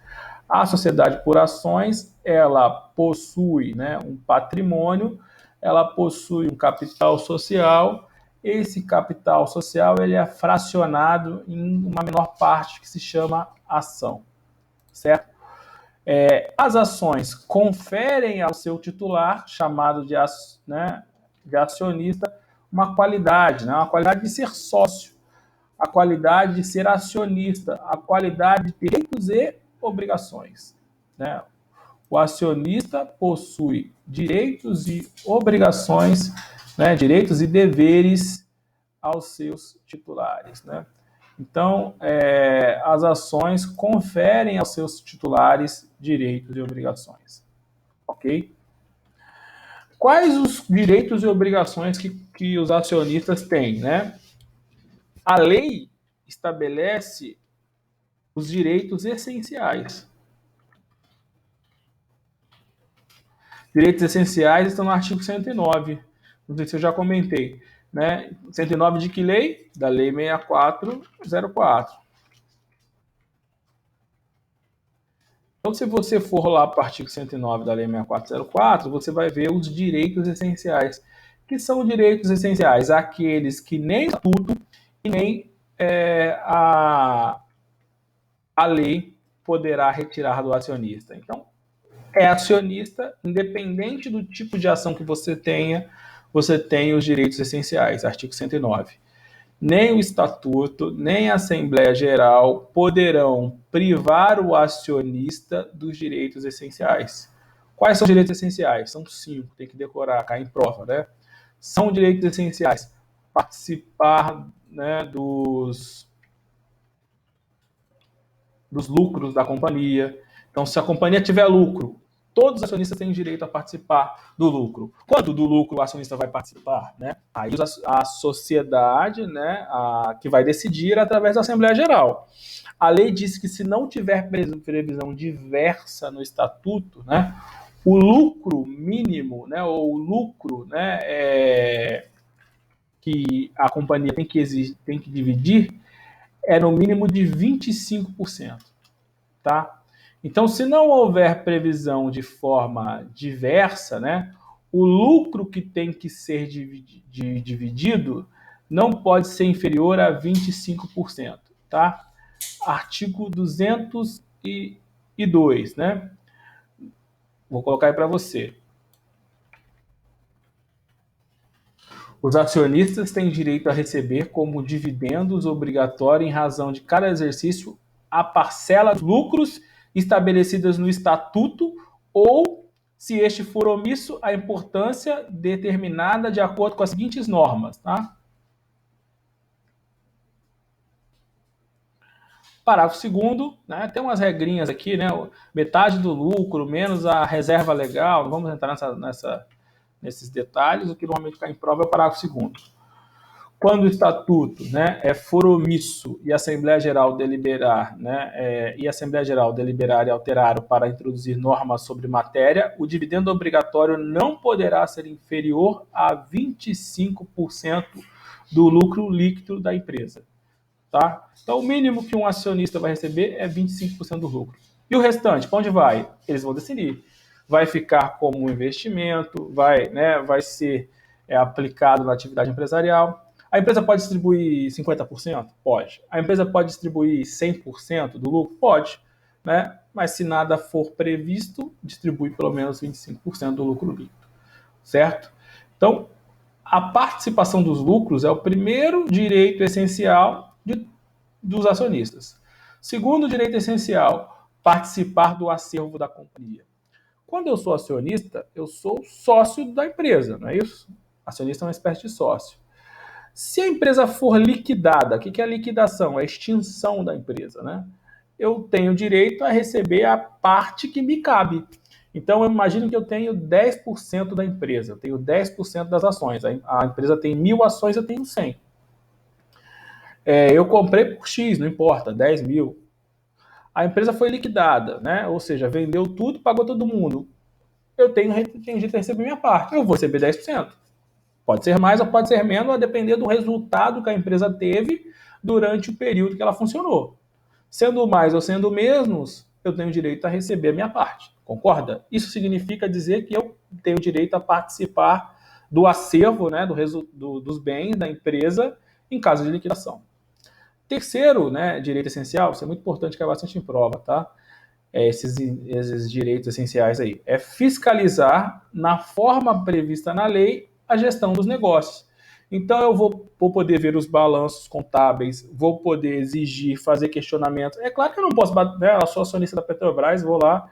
A sociedade por ações, ela possui, né, um patrimônio, ela possui um capital social. Esse capital social ele é fracionado em uma menor parte que se chama ação, certo? As ações conferem ao seu titular, chamado né, de acionista, uma qualidade, né, uma qualidade de ser sócio, a qualidade de ser acionista, a qualidade de direitos e obrigações, né? O acionista possui direitos e obrigações, né, direitos e deveres aos seus titulares, né? Então, as ações conferem aos seus titulares direitos e obrigações, ok? Quais os direitos e obrigações que os acionistas têm, né? A lei estabelece os direitos essenciais. Direitos essenciais estão no artigo 109. Não sei se eu já comentei. Né? 109 de que lei? Da Lei 6404. Então, se você for lá para o artigo 109 da Lei 6404, você vai ver os direitos essenciais. Que são direitos essenciais? Aqueles que nem o estatuto e nem a lei poderá retirar do acionista. Então, é acionista, independente do tipo de ação que você tem os direitos essenciais, artigo 109. Nem o estatuto, nem a Assembleia Geral poderão privar o acionista dos direitos essenciais. Quais são os direitos essenciais? São 5, tem que decorar, cair em prova, né? São direitos essenciais: participar, né, dos lucros da companhia. Então, se a companhia tiver lucro, todos os acionistas têm direito a participar do lucro. Quanto do lucro o acionista vai participar? Né? Aí a sociedade, né, que vai decidir através da Assembleia Geral. A lei diz que se não tiver previsão diversa no estatuto, né, o lucro mínimo, né, ou o lucro, né, que a companhia tem que dividir é no mínimo de 25%. Tá? Então, se não houver previsão de forma diversa, né, o lucro que tem que ser dividido não pode ser inferior a 25%. Tá? Artigo 202, né? Vou colocar aí para você. Os acionistas têm direito a receber como dividendos obrigatórios em razão de cada exercício a parcela de lucros estabelecidas no estatuto ou, se este for omisso, a importância determinada de acordo com as seguintes normas, tá? Parágrafo 2º, né, tem umas regrinhas aqui, né? Metade do lucro menos a reserva legal, não vamos entrar nesses detalhes, o que normalmente cai em prova é o parágrafo 2º. Quando o estatuto, né, for omisso e a Assembleia Geral deliberar, né, e a Assembleia Geral deliberar e alterar para introduzir normas sobre matéria, o dividendo obrigatório não poderá ser inferior a 25% do lucro líquido da empresa. Tá? Então, o mínimo que um acionista vai receber é 25% do lucro. E o restante, para onde vai? Eles vão decidir. Vai ficar como um investimento, vai ser aplicado na atividade empresarial. A empresa pode distribuir 50%? Pode. A empresa pode distribuir 100% do lucro? Pode. Né? Mas se nada for previsto, distribui pelo menos 25% do lucro líquido. Certo? Então, a participação dos lucros é o primeiro direito essencial dos acionistas. Segundo direito essencial, participar do acervo da companhia. Quando eu sou acionista, eu sou sócio da empresa, não é isso? Acionista é uma espécie de sócio. Se a empresa for liquidada, o que é a liquidação? É a extinção da empresa, né? Eu tenho direito a receber a parte que me cabe. Então, eu imagino que eu tenho 10% da empresa, eu tenho 10% das ações. A empresa tem 1.000 ações, eu tenho 100. Eu comprei por X, não importa, 10 mil. A empresa foi liquidada, né? Ou seja, vendeu tudo, pagou todo mundo. Eu tenho direito a receber minha parte. Eu vou receber 10%. Pode ser mais ou pode ser menos, a depender do resultado que a empresa teve durante o período que ela funcionou. Sendo mais ou sendo menos, eu tenho direito a receber a minha parte. Concorda? Isso significa dizer que eu tenho direito a participar do acervo, né, dos bens da empresa em caso de liquidação. Terceiro, né, direito essencial, isso é muito importante, que é bastante em prova, tá? Esses direitos essenciais aí. É fiscalizar, na forma prevista na lei, a gestão dos negócios. Então, eu vou poder ver os balanços contábeis, vou poder exigir, fazer questionamentos. É claro que eu não posso, né, eu sou acionista da Petrobras, vou lá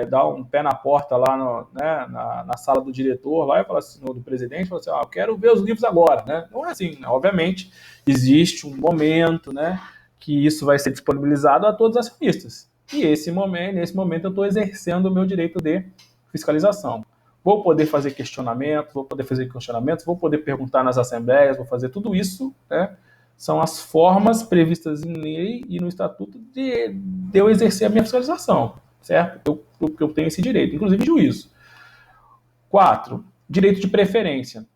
dar um pé na porta lá na sala do diretor, lá e falar assim, do presidente, falar assim, eu quero ver os livros agora, né? Não é assim, né? Obviamente, existe um momento, né, que isso vai ser disponibilizado a todos os acionistas. E nesse momento eu estou exercendo o meu direito de fiscalização. Vou poder fazer questionamentos, vou poder perguntar nas assembleias, vou fazer tudo isso, né? São as formas previstas em lei e no estatuto de eu exercer a minha fiscalização, certo? Eu tenho esse direito, inclusive juízo. 4. Direito de preferência.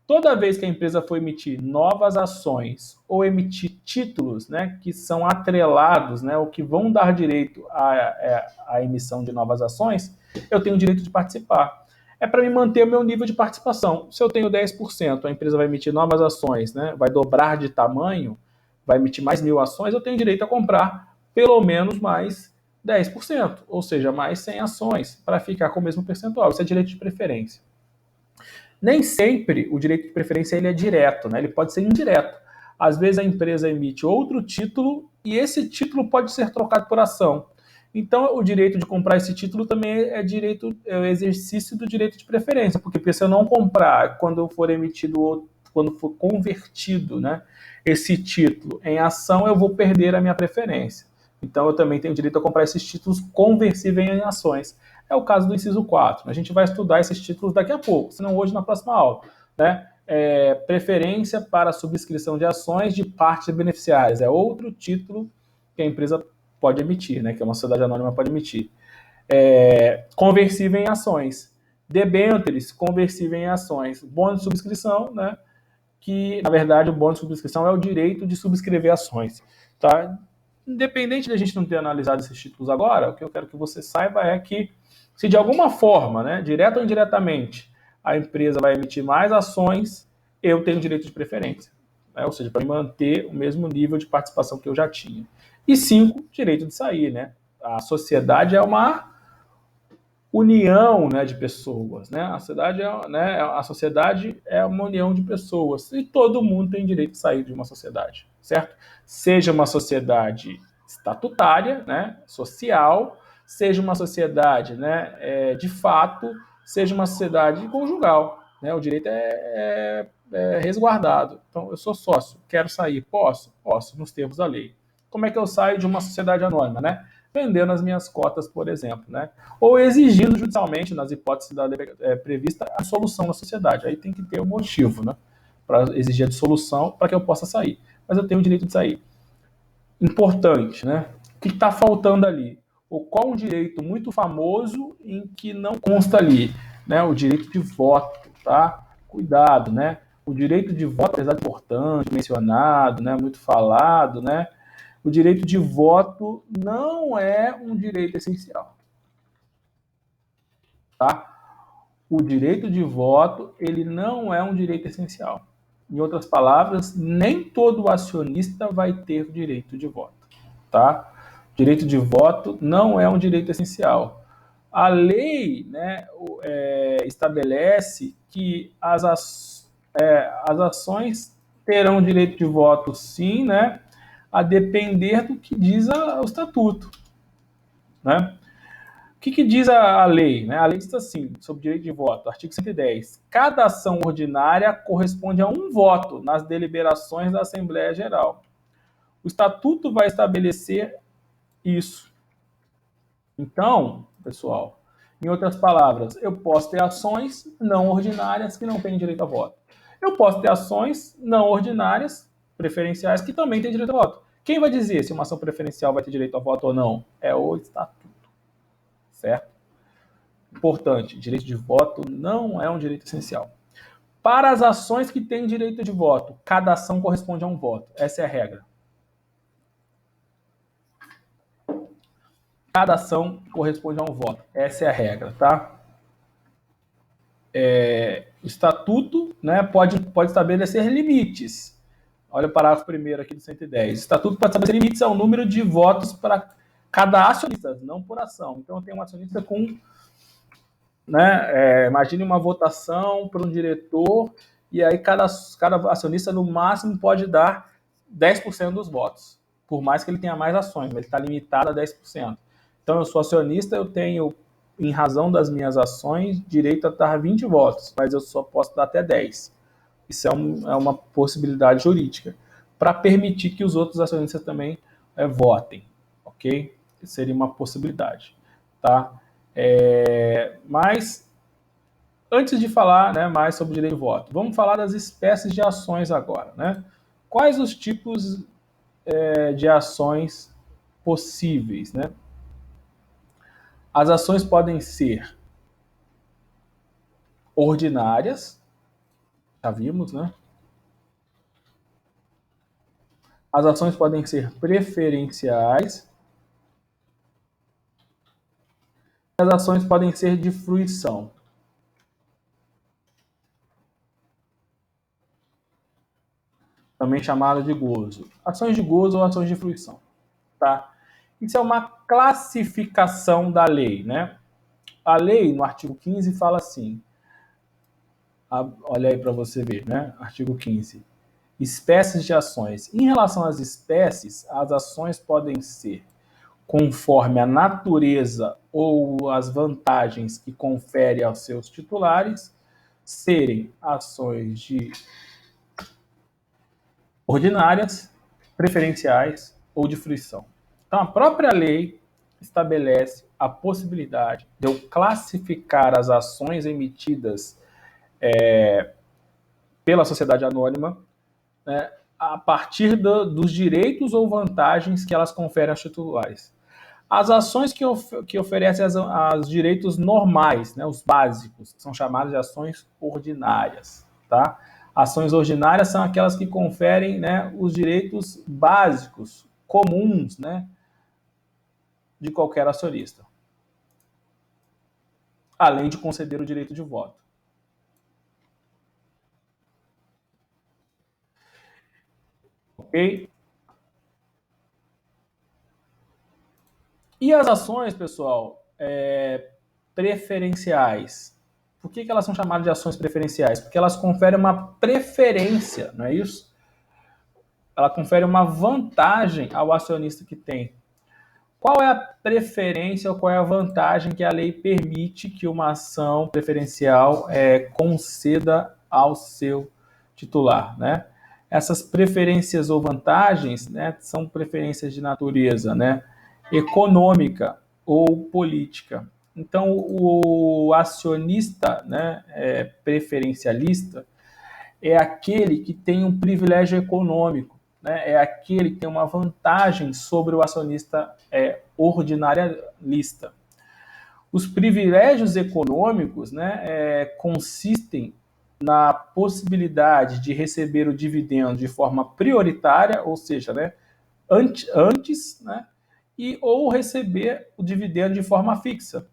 Toda vez que a empresa for emitir novas ações ou emitir títulos, né, que são atrelados, né, ou que vão dar direito à emissão de novas ações, eu tenho o direito de participar. É para me manter o meu nível de participação. Se eu tenho 10%, a empresa vai emitir novas ações, né, vai dobrar de tamanho, vai emitir mais 1.000 ações, eu tenho direito a comprar pelo menos mais 10%, ou seja, mais 100 ações, para ficar com o mesmo percentual. Isso é direito de preferência. Nem sempre o direito de preferência ele é direto, né? Ele pode ser indireto. Às vezes a empresa emite outro título e esse título pode ser trocado por ação. Então, o direito de comprar esse título também é o exercício do direito de preferência, porque se eu não comprar quando for emitido, quando for convertido, né, esse título em ação, eu vou perder a minha preferência. Então, eu também tenho direito a comprar esses títulos conversíveis em ações. É o caso do inciso 4. A gente vai estudar esses títulos daqui a pouco, senão hoje na próxima aula, né? Preferência para subscrição de ações de partes beneficiárias. É outro título que a empresa pode emitir, né? Que uma sociedade anônima pode emitir. Conversível em ações. Debêntures, conversível em ações. Bônus de subscrição, né? Que, na verdade, o bônus de subscrição é o direito de subscrever ações. Tá? Independente de a gente não ter analisado esses títulos agora, o que eu quero que você saiba é que, se de alguma forma, né, direta ou indiretamente, a empresa vai emitir mais ações, eu tenho direito de preferência. Né? Ou seja, para manter o mesmo nível de participação que eu já tinha. E 5, direito de sair. Né? A sociedade é uma união, né, de pessoas. Né? A sociedade é uma união de pessoas. E todo mundo tem direito de sair de uma sociedade. Certo? Seja uma sociedade estatutária, né, social, seja uma sociedade, né, de fato, seja uma sociedade conjugal. Né, o direito é resguardado. Então, eu sou sócio, quero sair, posso? Posso, nos termos da lei. Como é que eu saio de uma sociedade anônima? Né? Vendendo as minhas cotas, por exemplo. Né? Ou exigindo judicialmente, nas hipóteses prevista, a solução da sociedade. Aí tem que ter um motivo, né, para exigir a dissolução para que eu possa sair. Mas eu tenho o direito de sair. Importante, né? O que está faltando ali? Ou qual um direito muito famoso em que não consta ali? Né? O direito de voto, tá? Cuidado, né? O direito de voto, apesar de importante, mencionado, né? Muito falado, né? O direito de voto não é um direito essencial, tá? O direito de voto, ele não é um direito essencial. Em outras palavras, nem todo acionista vai ter o direito de voto, tá? Direito de voto não é um direito essencial. A lei, né, estabelece que as ações terão direito de voto, sim, né, a depender do que diz o estatuto, né? O que diz a lei? Né? A lei diz assim, sobre direito de voto, artigo 110. Cada ação ordinária corresponde a um voto nas deliberações da Assembleia Geral. O Estatuto vai estabelecer isso. Então, pessoal, em outras palavras, eu posso ter ações não ordinárias que não têm direito a voto. Eu posso ter ações não ordinárias, preferenciais, que também têm direito a voto. Quem vai dizer se uma ação preferencial vai ter direito a voto ou não? É o Estatuto. Certo? Importante, direito de voto não é um direito essencial. Para as ações que têm direito de voto, cada ação corresponde a um voto. Essa é a regra. Cada ação corresponde a um voto. Essa é a regra, tá? O estatuto, né, pode estabelecer limites. Olha o parágrafo primeiro aqui do 110. O estatuto pode estabelecer limites ao número de votos para cada acionista, não por ação. Então, eu tenho um acionista com... Né, imagine uma votação para um diretor, e aí cada acionista, no máximo, pode dar 10% dos votos, por mais que ele tenha mais ações, mas ele está limitado a 10%. Então, eu sou acionista, eu tenho, em razão das minhas ações, direito a dar 20 votos, mas eu só posso dar até 10. Isso é uma possibilidade jurídica, para permitir que os outros acionistas também votem, ok? Isso seria uma possibilidade, tá? Mas, antes de falar, né, mais sobre o direito de voto, vamos falar das espécies de ações agora, né? Quais os tipos de ações possíveis, né? As ações podem ser ordinárias, já vimos, né? As ações podem ser preferenciais. As ações podem ser de fruição. Também chamada de gozo. Ações de gozo ou ações de fruição, tá? Isso é uma classificação da lei, né? A lei, no artigo 15, fala assim, olha aí para você ver, né? Artigo 15. Espécies de ações. Em relação às espécies, as ações podem ser conforme a natureza ou as vantagens que confere aos seus titulares, serem ações de ordinárias, preferenciais ou de fruição. Então, a própria lei estabelece a possibilidade de eu classificar as ações emitidas pela sociedade anônima, né, a partir dos direitos ou vantagens que elas conferem aos titulares. As ações que oferecem os direitos normais, né, os básicos, são chamadas de ações ordinárias, tá? Ações ordinárias são aquelas que conferem, né, os direitos básicos, comuns, né, de qualquer acionista, além de conceder o direito de voto. Ok? E as ações, pessoal, preferenciais. Por que elas são chamadas de ações preferenciais? Porque elas conferem uma preferência, não é isso? Ela confere uma vantagem ao acionista que tem. Qual é a preferência ou qual é a vantagem que a lei permite que uma ação preferencial conceda ao seu titular, né? Essas preferências ou vantagens, né, são preferências de natureza, né, econômica ou política. Então, o acionista, né, preferencialista é aquele que tem um privilégio econômico, né? É aquele que tem uma vantagem sobre o acionista ordinarialista. Os privilégios econômicos, né, consistem na possibilidade de receber o dividendo de forma prioritária, ou seja, né, antes, né, ou receber o dividendo de forma fixa.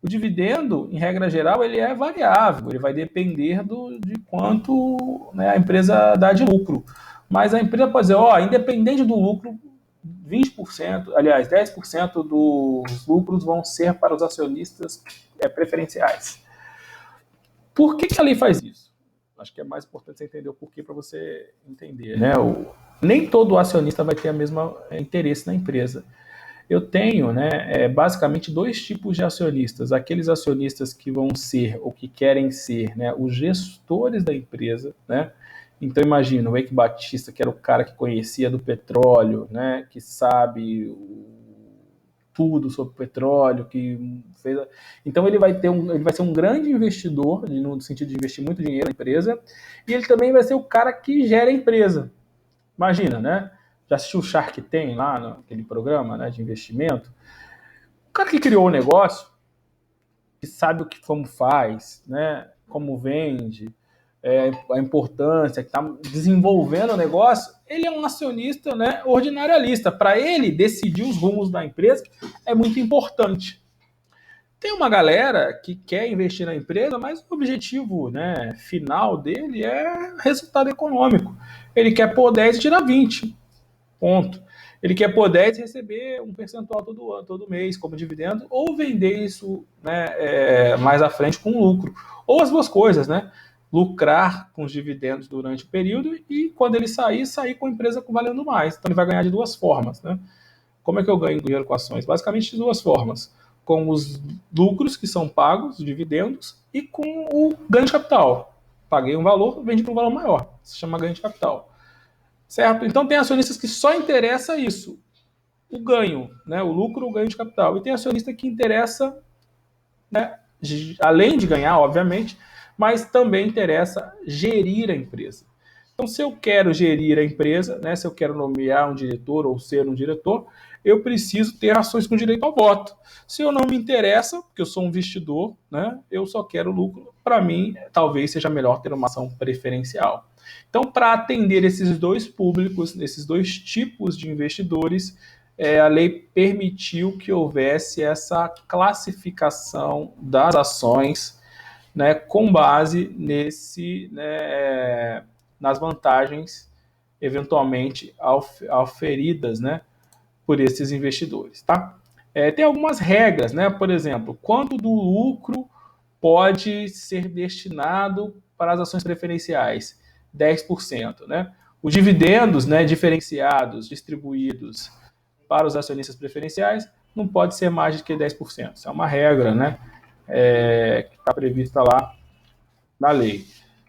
O dividendo, em regra geral, ele é variável, ele vai depender de quanto, né, a empresa dá de lucro. Mas a empresa pode dizer, independente do lucro, 20%, aliás, 10% dos lucros vão ser para os acionistas preferenciais. Por que a lei faz isso? Acho que é mais importante você entender o porquê para você entender, né? Nem todo acionista vai ter o mesmo interesse na empresa. Eu tenho, né, basicamente dois tipos de acionistas. Aqueles acionistas que vão ser ou que querem ser, né, os gestores da empresa, né? Então imagina o Eike Batista, que era o cara que conhecia do petróleo, né, que sabe tudo sobre petróleo, que fez. Então ele vai ser um grande investidor, no sentido de investir muito dinheiro na empresa, e ele também vai ser o cara que gera a empresa. Imagina, né? Já assistiu o Shark Tank lá, naquele programa, né, de investimento? O cara que criou o negócio, que sabe como faz, né, como vende, a importância, que está desenvolvendo o negócio, ele é um acionista, né, ordinarialista. Para ele decidir os rumos da empresa é muito importante. Tem uma galera que quer investir na empresa, mas o objetivo, né, final dele é resultado econômico. Ele quer pôr 10 e tirar 20. Ponto. Ele quer pôr 10 e receber um percentual todo mês como dividendo, ou vender isso, né, mais à frente com lucro. Ou as duas coisas, né? Lucrar com os dividendos durante o período e quando ele sair com a empresa valendo mais. Então ele vai ganhar de duas formas, né? Como é que eu ganho dinheiro com ações? Basicamente de duas formas. Com os lucros que são pagos, os dividendos, e com o ganho de capital. Paguei um valor, vendi por um valor maior. Se chama ganho de capital. Certo? Então tem acionistas que só interessa isso, o ganho, né? O lucro, o ganho de capital. E tem acionista que interessa, né, além de ganhar, obviamente, mas também interessa gerir a empresa. Então, se eu quero gerir a empresa, né, se eu quero nomear um diretor ou ser um diretor, eu preciso ter ações com direito ao voto. Se eu não me interessa, porque eu sou um investidor, né, eu só quero lucro, para mim, talvez seja melhor ter uma ação preferencial. Então, para atender esses dois públicos, esses dois tipos de investidores, a lei permitiu que houvesse essa classificação das ações, né, com base nas vantagens eventualmente auferidas, né, por esses investidores. Tá? Tem algumas regras, né? Por exemplo, quanto do lucro pode ser destinado para as ações preferenciais? 10%. Né? Os dividendos, né, diferenciados, distribuídos para os acionistas preferenciais, não pode ser mais do que 10%. Isso é uma regra, né, que está prevista lá na lei.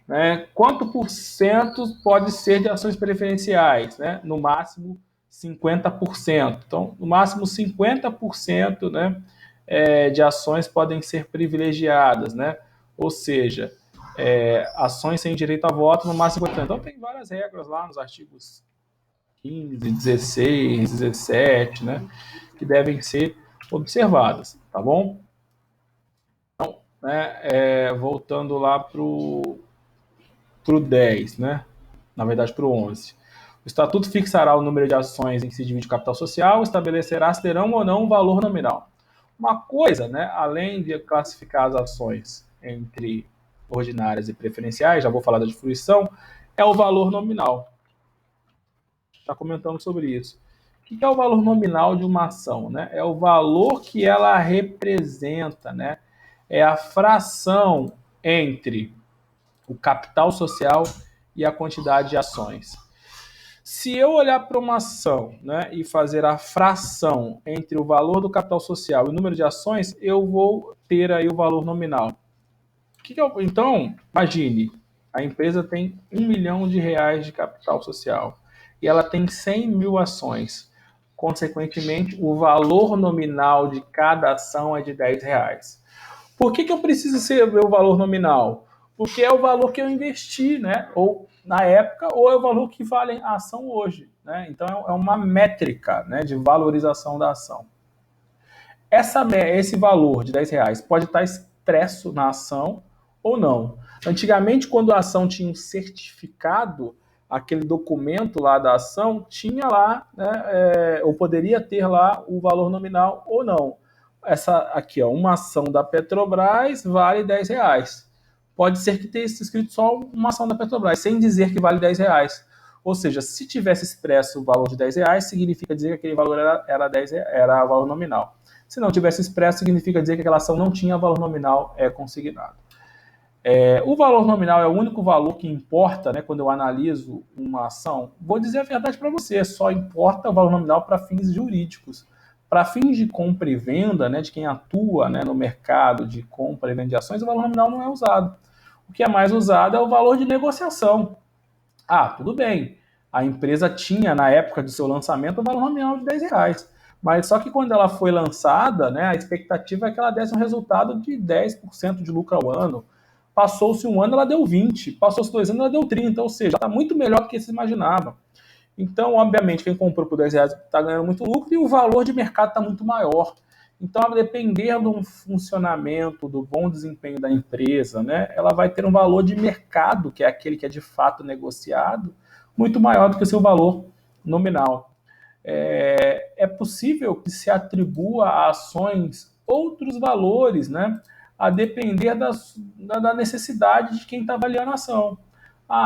Né? Quanto por cento pode ser de ações preferenciais? Né? No máximo 50%. Então, no máximo 50%, né, de ações podem ser privilegiadas, né? Ou seja, ações sem direito a voto no máximo 50%. Então, tem várias regras lá nos artigos 15, 16, 17, né, que devem ser observadas, tá bom? Então, né, voltando lá para o 10, né? Na verdade, para o 11. O Estatuto fixará o número de ações em que se divide o capital social, estabelecerá se terão ou não um valor nominal. Uma coisa, né, além de classificar as ações entre ordinárias e preferenciais, já vou falar da fruição, é o valor nominal. Já comentamos sobre isso. O que é o valor nominal de uma ação? Né? É o valor que ela representa, né? É a fração entre o capital social e a quantidade de ações. Se eu olhar para uma ação, né, e fazer a fração entre o valor do capital social e o número de ações, eu vou ter aí o valor nominal. Então, imagine, a empresa tem R$1 milhão de capital social e ela tem 100 mil ações. Consequentemente, o valor nominal de cada ação é de R$10. Por que eu preciso saber o valor nominal? Porque é o valor que eu investi, né? Ou na época, ou é o valor que vale a ação hoje. Né? Então é uma métrica, né, de valorização da ação. Esse valor de R$10 pode estar expresso na ação ou não. Antigamente, quando a ação tinha um certificado, aquele documento lá da ação tinha lá, né, ou poderia ter lá o valor nominal ou não. Essa aqui, ó, uma ação da Petrobras vale R$10. Pode ser que tenha escrito só uma ação da Petrobras, sem dizer que vale R$10. Ou seja, se tivesse expresso o valor de R$10, significa dizer que aquele valor era valor nominal. Se não tivesse expresso, significa dizer que aquela ação não tinha valor nominal consignado. O valor nominal é o único valor que importa, né, quando eu analiso uma ação. Vou dizer a verdade para você, só importa o valor nominal para fins jurídicos. Para fins de compra e venda, né, de quem atua, né, no mercado de compra e venda de ações, o valor nominal não é usado. O que é mais usado é o valor de negociação. Tudo bem, a empresa tinha, na época do seu lançamento, o valor nominal de R$10. Mas só que quando ela foi lançada, né, a expectativa é que ela desse um resultado de 10% de lucro ao ano. Passou-se um ano, ela deu 20%. Passou-se 2 anos, ela deu 30%. Ou seja, está muito melhor do que se imaginava. Então, obviamente, quem comprou por R$10 está ganhando muito lucro e o valor de mercado está muito maior. Então, a depender do funcionamento, do bom desempenho da empresa, né, ela vai ter um valor de mercado, que é aquele que é de fato negociado, muito maior do que o seu valor nominal. É possível que se atribua a ações outros valores, né, a depender da necessidade de quem está avaliando a ação.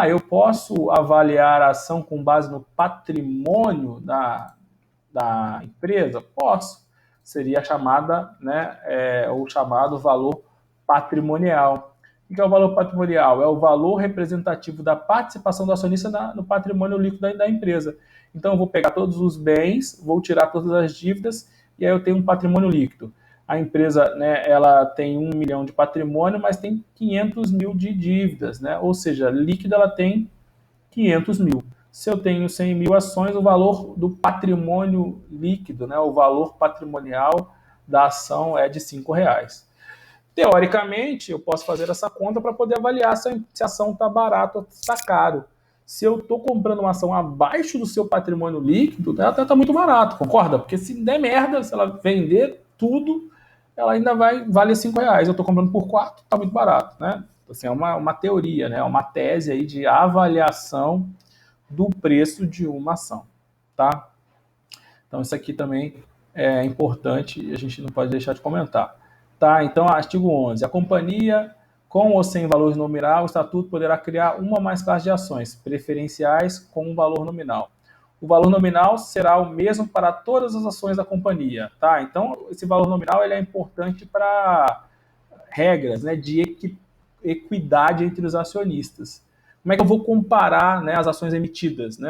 Eu posso avaliar a ação com base no patrimônio da empresa? Posso. Seria a chamada, né, o chamado valor patrimonial. O que é o valor patrimonial? É o valor representativo da participação do acionista no patrimônio líquido da empresa. Então, eu vou pegar todos os bens, vou tirar todas as dívidas, e aí eu tenho um patrimônio líquido. A empresa, né, ela tem 1 milhão de patrimônio, mas tem 500 mil de dívidas, né? Ou seja, líquida ela tem 500 mil. Se eu tenho 100 mil ações, o valor do patrimônio líquido, né, o valor patrimonial da ação é de R$ 5. Teoricamente, eu posso fazer essa conta para poder avaliar se a ação está barata ou está caro. Se eu estou comprando uma ação abaixo do seu patrimônio líquido, ela está muito barato, concorda? Porque se der merda, se ela vender tudo, ela ainda vai valer R$ 5. Eu estou comprando por 4, está muito barato, né? Assim, é uma teoria, né? Uma tese aí de avaliação do preço de uma ação, tá? Então isso aqui também é importante e a gente não pode deixar de comentar. Tá? Então, artigo 11. A companhia, com ou sem valor nominal, o estatuto poderá criar uma ou mais classes de ações preferenciais com um valor nominal. O valor nominal será o mesmo para todas as ações da companhia. Tá? Então, esse valor nominal ele é importante para regras, né, de equidade entre os acionistas. Como é que eu vou comparar, né, as ações emitidas? Né?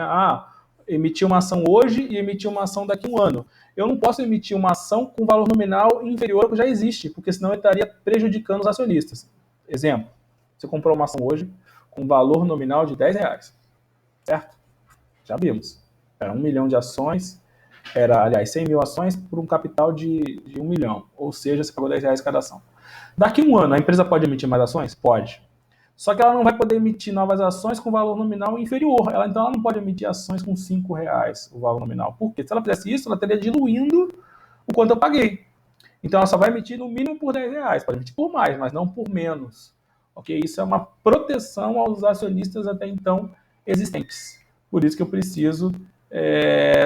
Emitir uma ação hoje e emitir uma ação daqui a um ano. Eu não posso emitir uma ação com valor nominal inferior ao que já existe, porque senão eu estaria prejudicando os acionistas. Exemplo, você comprou uma ação hoje com valor nominal de R$ 10, certo? Já vimos. Era 1 milhão de ações, aliás, 100 mil ações por um capital de 1 milhão. Ou seja, você pagou R$ 10 cada ação. Daqui a um ano, a empresa pode emitir mais ações? Pode. Só que ela não vai poder emitir novas ações com valor nominal inferior. Então ela não pode emitir ações com R$ 5, o valor nominal. Por quê? Se ela fizesse isso, ela estaria diluindo o quanto eu paguei. Então ela só vai emitir no mínimo por R$ 10. Pode emitir por mais, mas não por menos. Ok? Isso é uma proteção aos acionistas até então existentes. Por isso que eu preciso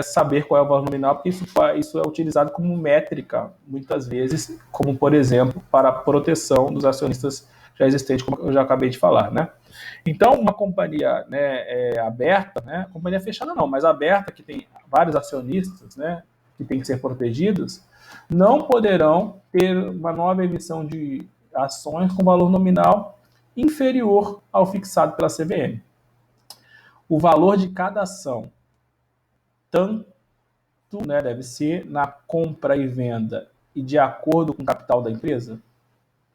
saber qual é o valor nominal, porque isso é utilizado como métrica, muitas vezes, como, por exemplo, para a proteção dos acionistas já existentes, como eu já acabei de falar, né? Então, uma companhia, né, aberta, né, companhia fechada não, mas aberta, que tem vários acionistas, né, que tem que ser protegidos, não poderão ter uma nova emissão de ações com valor nominal inferior ao fixado pela CVM. O valor de cada ação, tanto, né, deve ser na compra e venda e de acordo com o capital da empresa?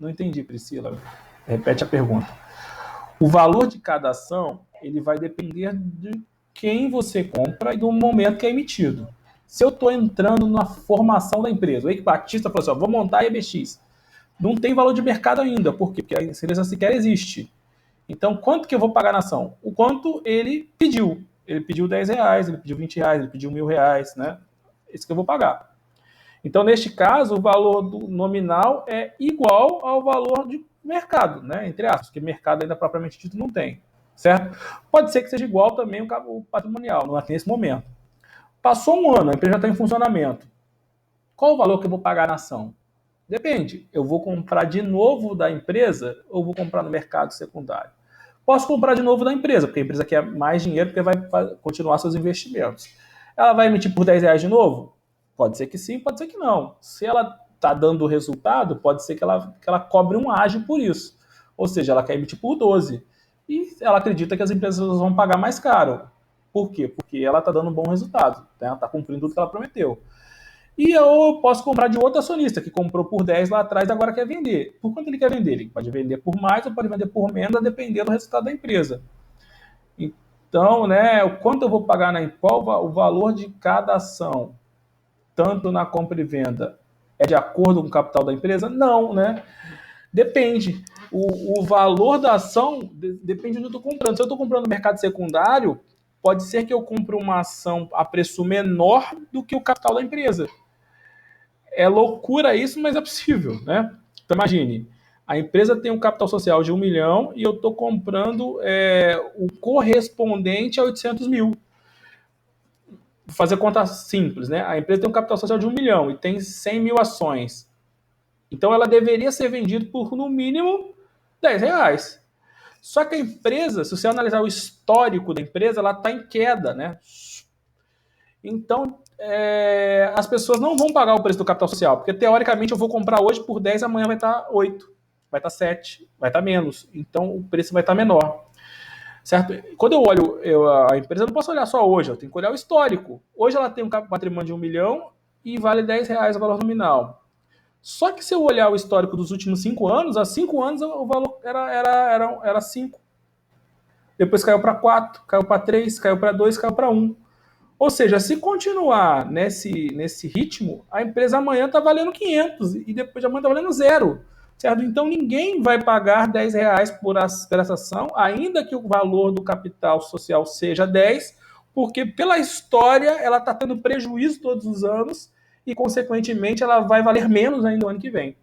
Não entendi, Priscila. Repete a pergunta. O valor de cada ação ele vai depender de quem você compra e do momento que é emitido. Se eu estou entrando na formação da empresa, o Eike Batista falou assim, vou montar a EBX. Não tem valor de mercado ainda. Por quê? Porque a empresa sequer existe. Então, quanto que eu vou pagar na ação? O quanto ele pediu. Ele pediu R$ 10, ele pediu R$ 20, ele pediu R$ 1.000, né? Esse que eu vou pagar. Então, neste caso, o valor nominal é igual ao valor de mercado, né? Entre aspas, porque mercado ainda propriamente dito não tem, certo? Pode ser que seja igual também o patrimonial, não é nesse momento. Passou um ano, a empresa já está em funcionamento. Qual o valor que eu vou pagar na ação? Depende. Eu vou comprar de novo da empresa ou vou comprar no mercado secundário? Posso comprar de novo da empresa, porque a empresa quer mais dinheiro porque vai continuar seus investimentos. Ela vai emitir por R$ 10 de novo? Pode ser que sim, pode ser que não. Se ela está dando resultado, pode ser que ela cobre um ágio por isso. Ou seja, ela quer emitir por 12. E ela acredita que as empresas vão pagar mais caro. Por quê? Porque ela está dando um bom resultado. Né? Ela está cumprindo tudo que ela prometeu. E eu posso comprar de outro acionista que comprou por 10 lá atrás e agora quer vender. Por quanto ele quer vender? Ele pode vender por mais ou pode vender por menos, dependendo do resultado da empresa. Então, né, o quanto eu vou pagar qual o valor de cada ação, tanto na compra e venda, é de acordo com o capital da empresa? Não, né? Depende. O valor da ação depende do que eu estou comprando. Se eu estou comprando no mercado secundário, pode ser que eu compre uma ação a preço menor do que o capital da empresa. É loucura isso, mas é possível, né? Então imagine, a empresa tem um capital social de 1 milhão e eu estou comprando o correspondente a 800 mil. Vou fazer conta simples, né? A empresa tem um capital social de 1 milhão e tem 100 mil ações. Então ela deveria ser vendida por, no mínimo, R$ 10. Só que a empresa, se você analisar o histórico da empresa, ela está em queda, né? Então, as pessoas não vão pagar o preço do capital social, porque teoricamente eu vou comprar hoje por 10, amanhã vai estar 8, vai estar 7, vai estar menos. Então o preço vai estar menor. Certo? Quando eu olho a empresa, eu não posso olhar só hoje, eu tenho que olhar o histórico. Hoje ela tem um patrimônio de 1 milhão e vale R$ 10 o valor nominal. Só que se eu olhar o histórico dos últimos 5 anos, há 5 anos o valor era 5. Depois caiu para 4, caiu para 3, caiu para 2, caiu para 1. Ou seja, se continuar nesse ritmo, a empresa amanhã está valendo 500 e depois de amanhã está valendo zero. Certo? Então ninguém vai pagar R$ 10 por essa ação, ainda que o valor do capital social seja 10, porque pela história ela está tendo prejuízo todos os anos e, consequentemente, ela vai valer menos ainda no ano que vem.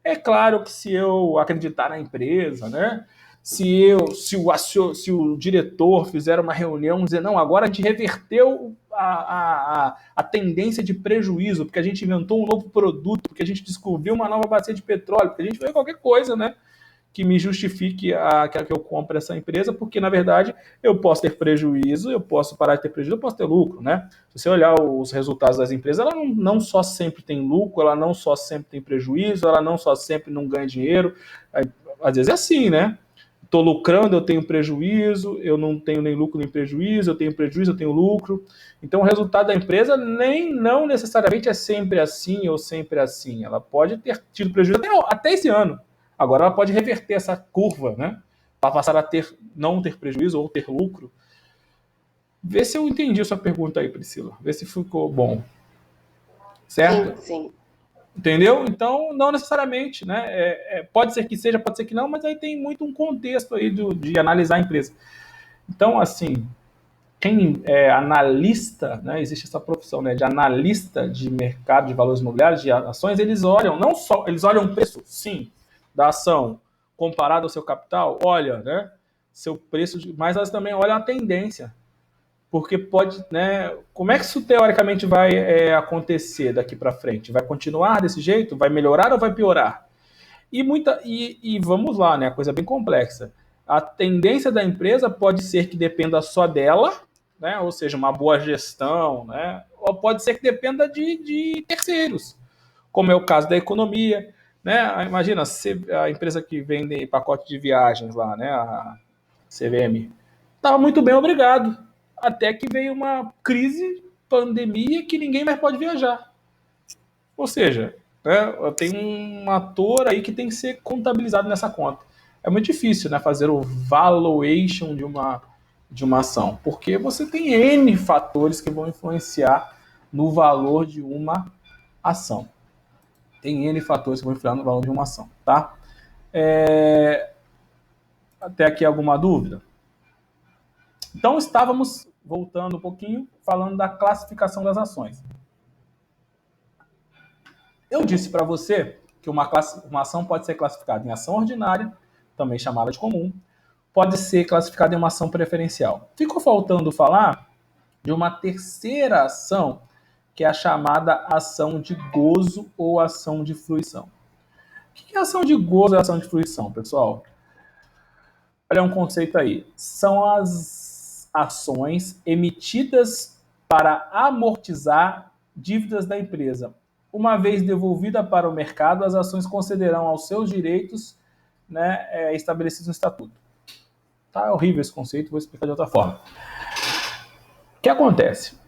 É claro que se eu acreditar na empresa, né? Se o diretor fizer uma reunião e dizer, não, agora a gente reverteu a tendência de prejuízo, porque a gente inventou um novo produto, porque a gente descobriu uma nova bacia de petróleo, porque a gente fez qualquer coisa, né? Que me justifique que eu compre essa empresa, porque, na verdade, eu posso ter prejuízo, eu posso parar de ter prejuízo, eu posso ter lucro, né? Se você olhar os resultados das empresas, ela não só sempre tem lucro, ela não só sempre tem prejuízo, ela não só sempre não ganha dinheiro. Às vezes é assim, né? Estou lucrando, eu tenho prejuízo, eu não tenho nem lucro nem prejuízo, eu tenho prejuízo, eu tenho lucro. Então, o resultado da empresa não necessariamente é sempre assim ou sempre assim. Ela pode ter tido prejuízo até esse ano. Agora ela pode reverter essa curva, né? Para passar a não ter prejuízo ou ter lucro. Vê se eu entendi a sua pergunta aí, Priscila. Vê se ficou bom. Sim, Certo? sim. Entendeu? Então, não necessariamente, né? Pode ser que seja, pode ser que não, mas aí tem muito um contexto aí de analisar a empresa. Então, assim, quem é analista, né, existe essa profissão, né, de analista de mercado de valores imobiliários, de ações, eles olham, não só, eles olham o preço, sim, da ação comparado ao seu capital, olha, né, seu preço, mas elas também olham a tendência, porque pode, né, como é que isso teoricamente vai acontecer daqui para frente? Vai continuar desse jeito? Vai melhorar ou vai piorar? E vamos lá, né, a coisa é bem complexa. A tendência da empresa pode ser que dependa só dela, né, ou seja, uma boa gestão, né, ou pode ser que dependa de terceiros, como é o caso da economia. Né? Imagina, a empresa que vende pacote de viagens lá, né, a CVM, estava muito bem, obrigado. Até que veio uma crise, pandemia, que ninguém mais pode viajar. Ou seja, né, tem um ator aí que tem que ser contabilizado nessa conta. É muito difícil, né, fazer o valuation de uma ação, porque você tem N fatores que vão influenciar no valor de uma ação. Tem N fatores que vão influenciar no valor de uma ação, tá? Até aqui alguma dúvida? Então estávamos, voltando um pouquinho, falando da classificação das ações. Eu disse para você que uma ação pode ser classificada em ação ordinária, também chamada de comum, pode ser classificada em uma ação preferencial. Ficou faltando falar de uma terceira ação, que é a chamada ação de gozo ou ação de fruição. O que é ação de gozo e ação de fruição, pessoal? Olha um conceito aí. São as ações emitidas para amortizar dívidas da empresa. Uma vez devolvida para o mercado, as ações concederão aos seus direitos, né, estabelecidos no estatuto. Tá horrível esse conceito, vou explicar de outra forma. O que acontece?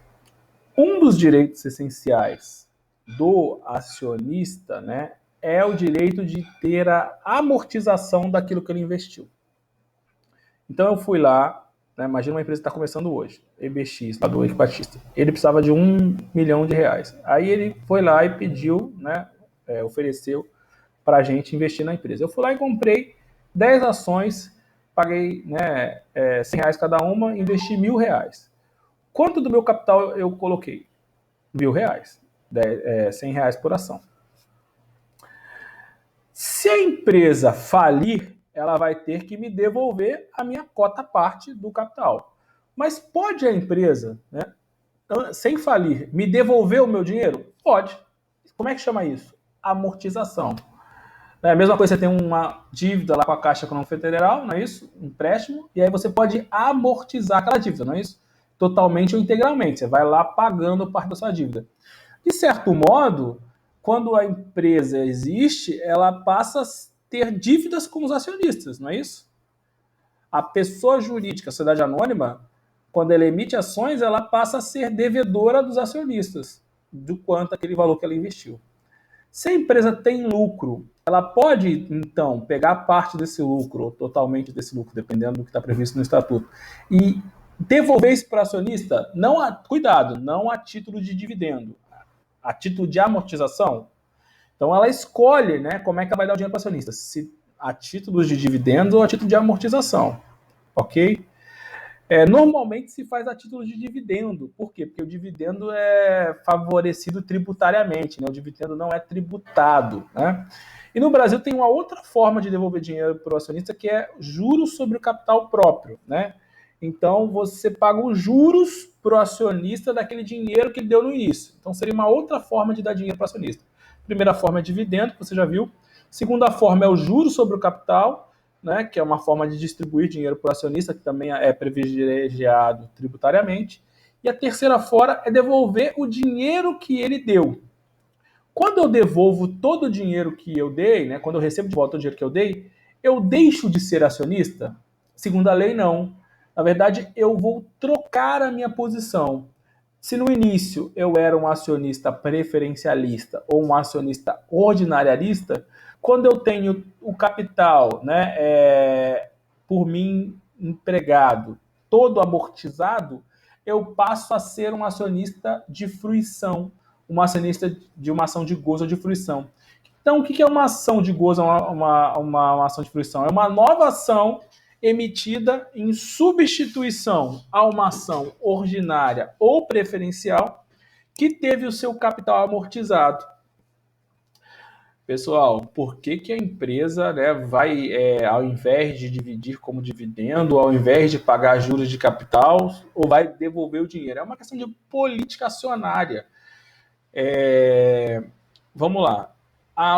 Um dos direitos essenciais do acionista, né, é o direito de ter a amortização daquilo que ele investiu. Então eu fui lá, né, imagina uma empresa que está começando hoje, EBX, lá do Eike Batista. Ele precisava de R$ 1 milhão. Aí ele foi lá e pediu, né, ofereceu para a gente investir na empresa. Eu fui lá e comprei 10 ações, paguei, né, R$ 100 cada uma, investi R$ 1.000. Quanto do meu capital eu coloquei? R$ 1.000. R$ 100 por ação. Se a empresa falir, ela vai ter que me devolver a minha cota parte do capital. Mas pode a empresa, né, sem falir, me devolver o meu dinheiro? Pode. Como é que chama isso? Amortização. É a mesma coisa, você tem uma dívida lá com a Caixa Econômica Federal, não é isso? Um empréstimo, e aí você pode amortizar aquela dívida, não é isso? Totalmente ou integralmente. Você vai lá pagando parte da sua dívida. De certo modo, quando a empresa existe, ela passa a ter dívidas com os acionistas, não é isso? A pessoa jurídica, a sociedade anônima, quando ela emite ações, ela passa a ser devedora dos acionistas, do quanto aquele valor que ela investiu. Se a empresa tem lucro, ela pode, então, pegar parte desse lucro, ou totalmente desse lucro, dependendo do que está previsto no estatuto, e devolver isso para o acionista, não cuidado, não a título de dividendo, a título de amortização. Então, ela escolhe, né, como é que ela vai dar o dinheiro para o acionista, se a título de dividendo ou a título de amortização, ok? Normalmente se faz a título de dividendo. Por quê? Porque o dividendo é favorecido tributariamente, né? O dividendo não é tributado, né? E no Brasil tem uma outra forma de devolver dinheiro para o acionista, que é juros sobre o capital próprio, né? Então você paga os juros para o acionista daquele dinheiro que ele deu no início. Então seria uma outra forma de dar dinheiro para o acionista. Primeira forma é dividendo, que você já viu. Segunda forma é o juros sobre o capital, né, que é uma forma de distribuir dinheiro para o acionista, que também é privilegiado tributariamente. E a terceira forma é devolver o dinheiro que ele deu. Quando eu devolvo todo o dinheiro que eu dei, né, quando eu recebo de volta o dinheiro que eu deixo de ser acionista? Segundo a lei, não. Na verdade, eu vou trocar a minha posição. Se no início eu era um acionista preferencialista ou um acionista ordinarialista, quando eu tenho o capital, né, por mim empregado, todo amortizado, eu passo a ser um acionista de fruição, um acionista de uma ação de gozo ou de fruição. Então, o que é uma ação de gozo, uma ação de fruição? É uma nova ação emitida em substituição a uma ação ordinária ou preferencial que teve o seu capital amortizado. Pessoal, por que a empresa, né, vai, ao invés de dividir como dividendo, ao invés de pagar juros de capital, ou vai devolver o dinheiro? É uma questão de política acionária. Vamos lá.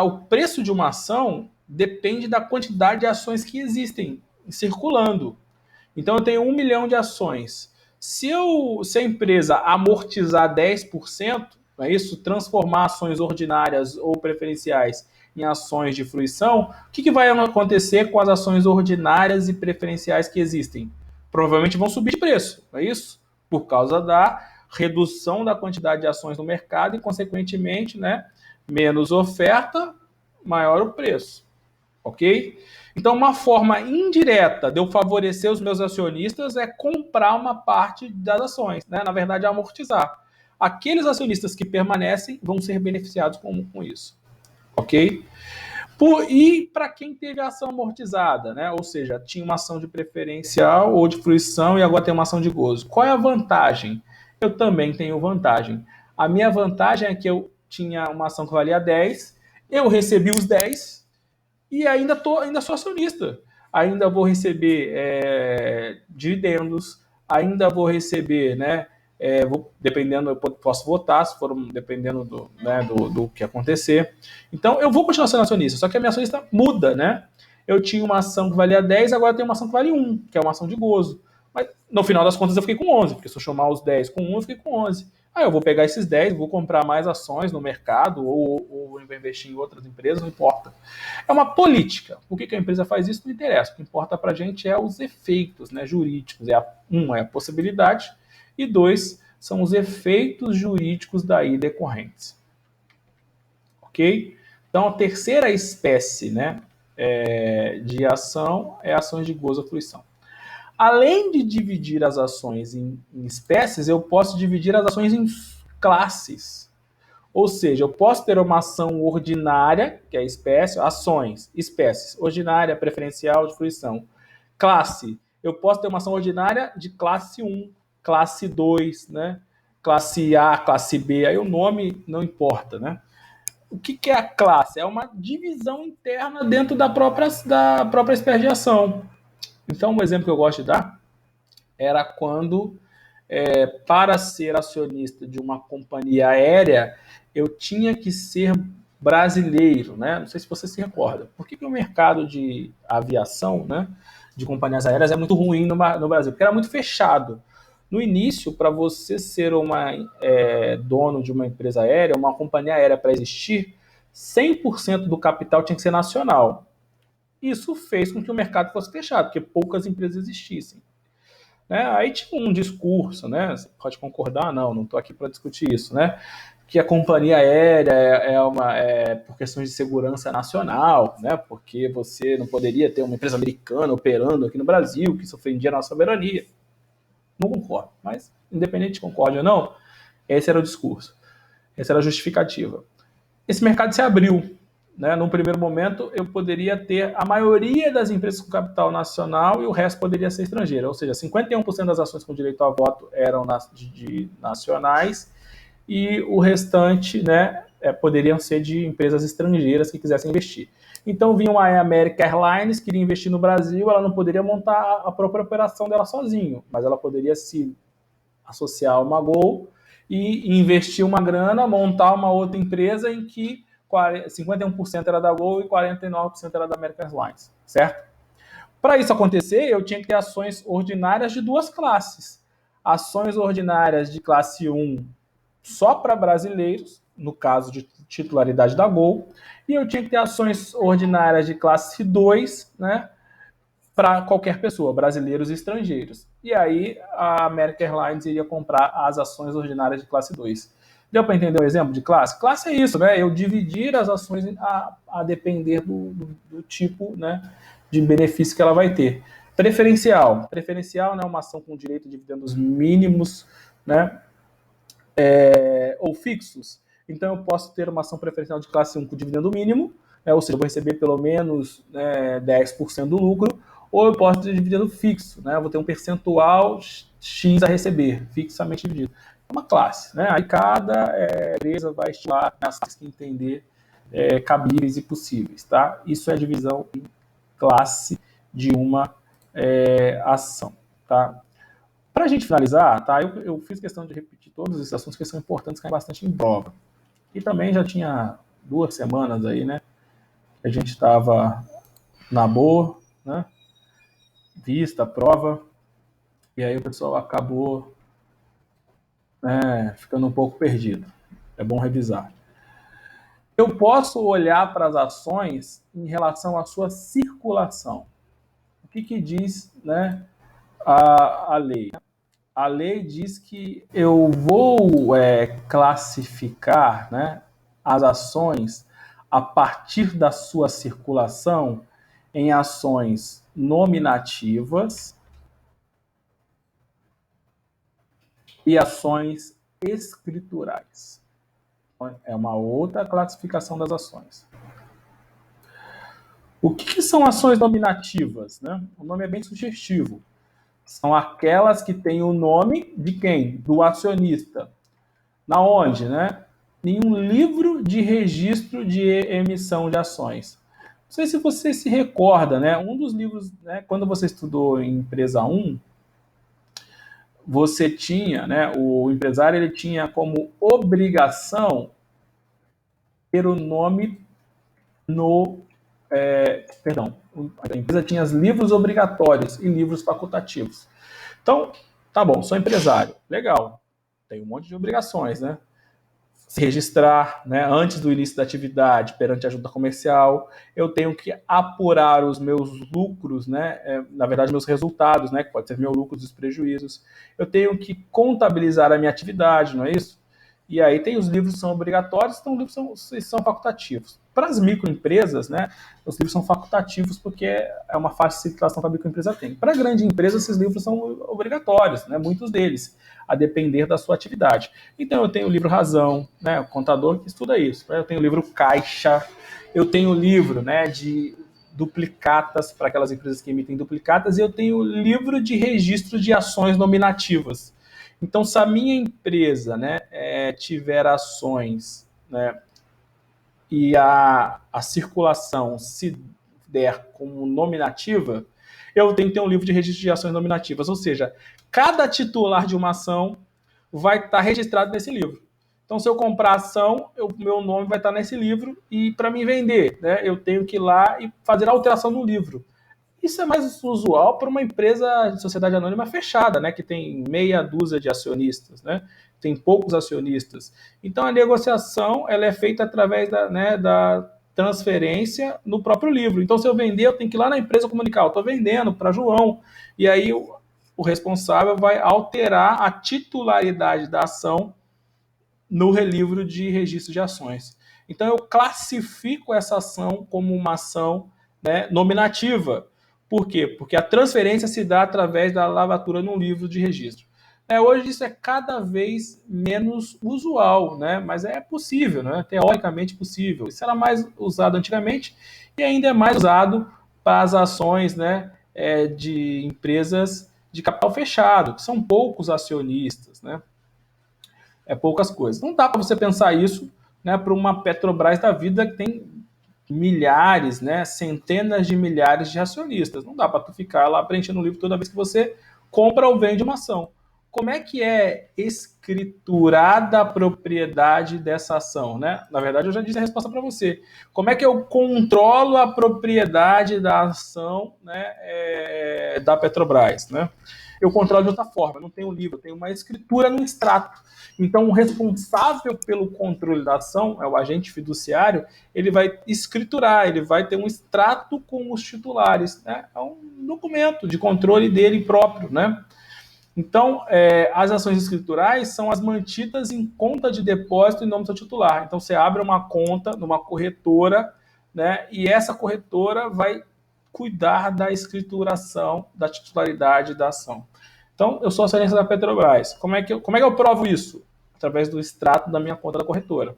O preço de uma ação depende da quantidade de ações que existem circulando. Então, eu tenho 1 milhão de ações. Se a empresa amortizar 10%, não é isso? Transformar ações ordinárias ou preferenciais em ações de fruição, o que vai acontecer com as ações ordinárias e preferenciais que existem? Provavelmente vão subir de preço, não é isso? Por causa da redução da quantidade de ações no mercado e, consequentemente, né, menos oferta, maior o preço. Ok? Então, uma forma indireta de eu favorecer os meus acionistas é comprar uma parte das ações, né? Na verdade, amortizar. Aqueles acionistas que permanecem vão ser beneficiados com isso. Ok? E para quem teve a ação amortizada, né? Ou seja, tinha uma ação de preferencial ou de fruição e agora tem uma ação de gozo. Qual é a vantagem? Eu também tenho vantagem. A minha vantagem é que eu tinha uma ação que valia 10, eu recebi os 10 e ainda sou acionista. Ainda vou receber dividendos, ainda vou receber, né? Dependendo, eu posso votar, se for dependendo do que acontecer. Então, eu vou continuar sendo acionista, só que a minha acionista muda, né? Eu tinha uma ação que valia 10, agora tem uma ação que vale 1, que é uma ação de gozo. Mas, no final das contas, eu fiquei com 11, porque se eu chamar os 10 com 1, eu fiquei com 11. Aí eu vou pegar esses 10, vou comprar mais ações no mercado ou investir em outras empresas, não importa. É uma política. Por que a empresa faz isso? Não interessa. O que importa para a gente é os efeitos, né, jurídicos. Um é a possibilidade e 2 são os efeitos jurídicos daí decorrentes. Ok? Então, a terceira espécie, né, de ação é ações de gozo ou fruição. Além de dividir as ações em espécies, eu posso dividir as ações em classes. Ou seja, eu posso ter uma ação ordinária, que é espécie, ações, espécies, ordinária, preferencial, de fruição. Classe, eu posso ter uma ação ordinária de classe 1, classe 2, né? classe A, classe B, aí o nome não importa, né? O que é a classe? É uma divisão interna dentro da própria espécie de ação. Então, um exemplo que eu gosto de dar era quando, para ser acionista de uma companhia aérea, eu tinha que ser brasileiro, né? Não sei se você se recorda. Por que o mercado de aviação, né, de companhias aéreas é muito ruim no Brasil? Porque era muito fechado. No início, para você ser dono de uma empresa aérea, uma companhia aérea para existir, 100% do capital tinha que ser nacional. Isso fez com que o mercado fosse fechado, porque poucas empresas existissem. Né? Aí tinha um discurso, né? Você pode concordar, não estou aqui para discutir isso, né? Que a companhia aérea por questões de segurança nacional, né? Porque você não poderia ter uma empresa americana operando aqui no Brasil, que isso ofendia a nossa soberania. Não concordo, mas independente de concorde ou não, esse era o discurso, essa era a justificativa. Esse mercado se abriu. Né? No primeiro momento, eu poderia ter a maioria das empresas com capital nacional e o resto poderia ser estrangeiro. Ou seja, 51% das ações com direito a voto eram nacionais e o restante, né, poderiam ser de empresas estrangeiras que quisessem investir. Então vinha uma American Airlines, queria investir no Brasil, ela não poderia montar a própria operação dela sozinho, mas ela poderia se associar a uma Gol e investir uma grana, montar uma outra empresa em que 51% era da Gol e 49% era da American Airlines, certo? Para isso acontecer, eu tinha que ter ações ordinárias de duas classes. Ações ordinárias de classe 1 só para brasileiros, no caso de titularidade da Gol, e eu tinha que ter ações ordinárias de classe 2, né, para qualquer pessoa, brasileiros e estrangeiros. E aí a American Airlines iria comprar as ações ordinárias de classe 2. Deu para entender o exemplo de classe? Classe é isso, né? Eu dividir as ações a depender do tipo, né, de benefício que ela vai ter. Preferencial. Preferencial, né, uma ação com direito a dividendos mínimos, né, ou fixos. Então eu posso ter uma ação preferencial de classe 1 com dividendo mínimo, né, ou seja, eu vou receber pelo menos 10% do lucro, ou eu posso ter dividendo fixo, né, eu vou ter um percentual X a receber, fixamente dividido. É uma classe, né? Aí cada empresa vai estimular as classes que entender cabíveis e possíveis, tá? Isso é a divisão em classe de uma ação, tá? Para a gente finalizar, tá? Eu fiz questão de repetir todos esses assuntos que são importantes, que caem bastante em prova. E também já tinha 2 semanas aí, né? Que a gente estava na boa, né? Vista a prova, e aí o pessoal acabou ficando um pouco perdido. É bom revisar. Eu posso olhar para as ações em relação à sua circulação. O que diz, né, a lei? A lei diz que eu vou classificar, né, as ações a partir da sua circulação em ações nominativas e ações escriturais. É uma outra classificação das ações. O que são ações nominativas? Né? O nome é bem sugestivo. São aquelas que têm o nome de quem? Do acionista. Na onde? Né? Em um livro de registro de emissão de ações. Não sei se você se recorda, né? Um dos livros, né, quando você estudou em Empresa 1, você tinha, né, o empresário ele tinha como obrigação ter o nome no... a empresa tinha os livros obrigatórios e livros facultativos. Então, tá bom, sou empresário, legal, tem um monte de obrigações, né? Se registrar, né, antes do início da atividade perante a junta comercial, eu tenho que apurar os meus lucros, né, na verdade meus resultados, né, que pode ser meus lucros e os prejuízos, eu tenho que contabilizar a minha atividade, não é isso? E aí tem os livros que são obrigatórios, então os livros são facultativos. Para as microempresas, né, os livros são facultativos porque é uma facilitação que a microempresa tem. Para a grande empresa, esses livros são obrigatórios, né, muitos deles, a depender da sua atividade. Então eu tenho o livro Razão, né, o contador que estuda isso. Eu tenho o livro Caixa, eu tenho o livro, né, de duplicatas, para aquelas empresas que emitem duplicatas, e eu tenho o livro de registro de ações nominativas. Então, se a minha empresa, né, tiver ações, né, e a circulação se der como nominativa, eu tenho que ter um livro de registro de ações nominativas, ou seja, cada titular de uma ação vai estar registrado nesse livro. Então, se eu comprar ação, meu nome vai estar nesse livro e para me vender, né, eu tenho que ir lá e fazer a alteração no livro. Isso é mais usual para uma empresa de sociedade anônima fechada, né, que tem meia dúzia de acionistas, né, tem poucos acionistas. Então a negociação ela é feita através da transferência no próprio livro. Então se eu vender, eu tenho que ir lá na empresa comunicar, eu estou vendendo para João, e aí o responsável vai alterar a titularidade da ação no relivro de registro de ações. Então eu classifico essa ação como uma ação, né, nominativa. Por quê? Porque a transferência se dá através da lavatura no livro de registro. Hoje isso é cada vez menos usual, né? Mas é possível, né? Teoricamente possível. Isso era mais usado antigamente e ainda é mais usado para as ações, né, de empresas de capital fechado, que são poucos acionistas, né? Poucas coisas. Não dá para você pensar isso, né, para uma Petrobras da vida que tem milhares, né, centenas de milhares de acionistas. Não dá para tu ficar lá preenchendo o livro toda vez que você compra ou vende uma ação. Como é que é escriturada a propriedade dessa ação, né? Na verdade, eu já disse a resposta para você. Como é que eu controlo a propriedade da ação, né, da Petrobras, né? Eu controlo de outra forma. Eu não tenho um livro, eu tenho uma escritura no extrato. Então, o responsável pelo controle da ação, é o agente fiduciário, ele vai escriturar, ele vai ter um extrato com os titulares. Né? É um documento de controle dele próprio. Né? Então, as ações escriturais são as mantidas em conta de depósito em nome do seu titular. Então, você abre uma conta numa corretora, né? E essa corretora vai cuidar da escrituração da titularidade da ação. Então, eu sou acionista da Petrobras. Como é que eu provo isso? Através do extrato da minha conta da corretora.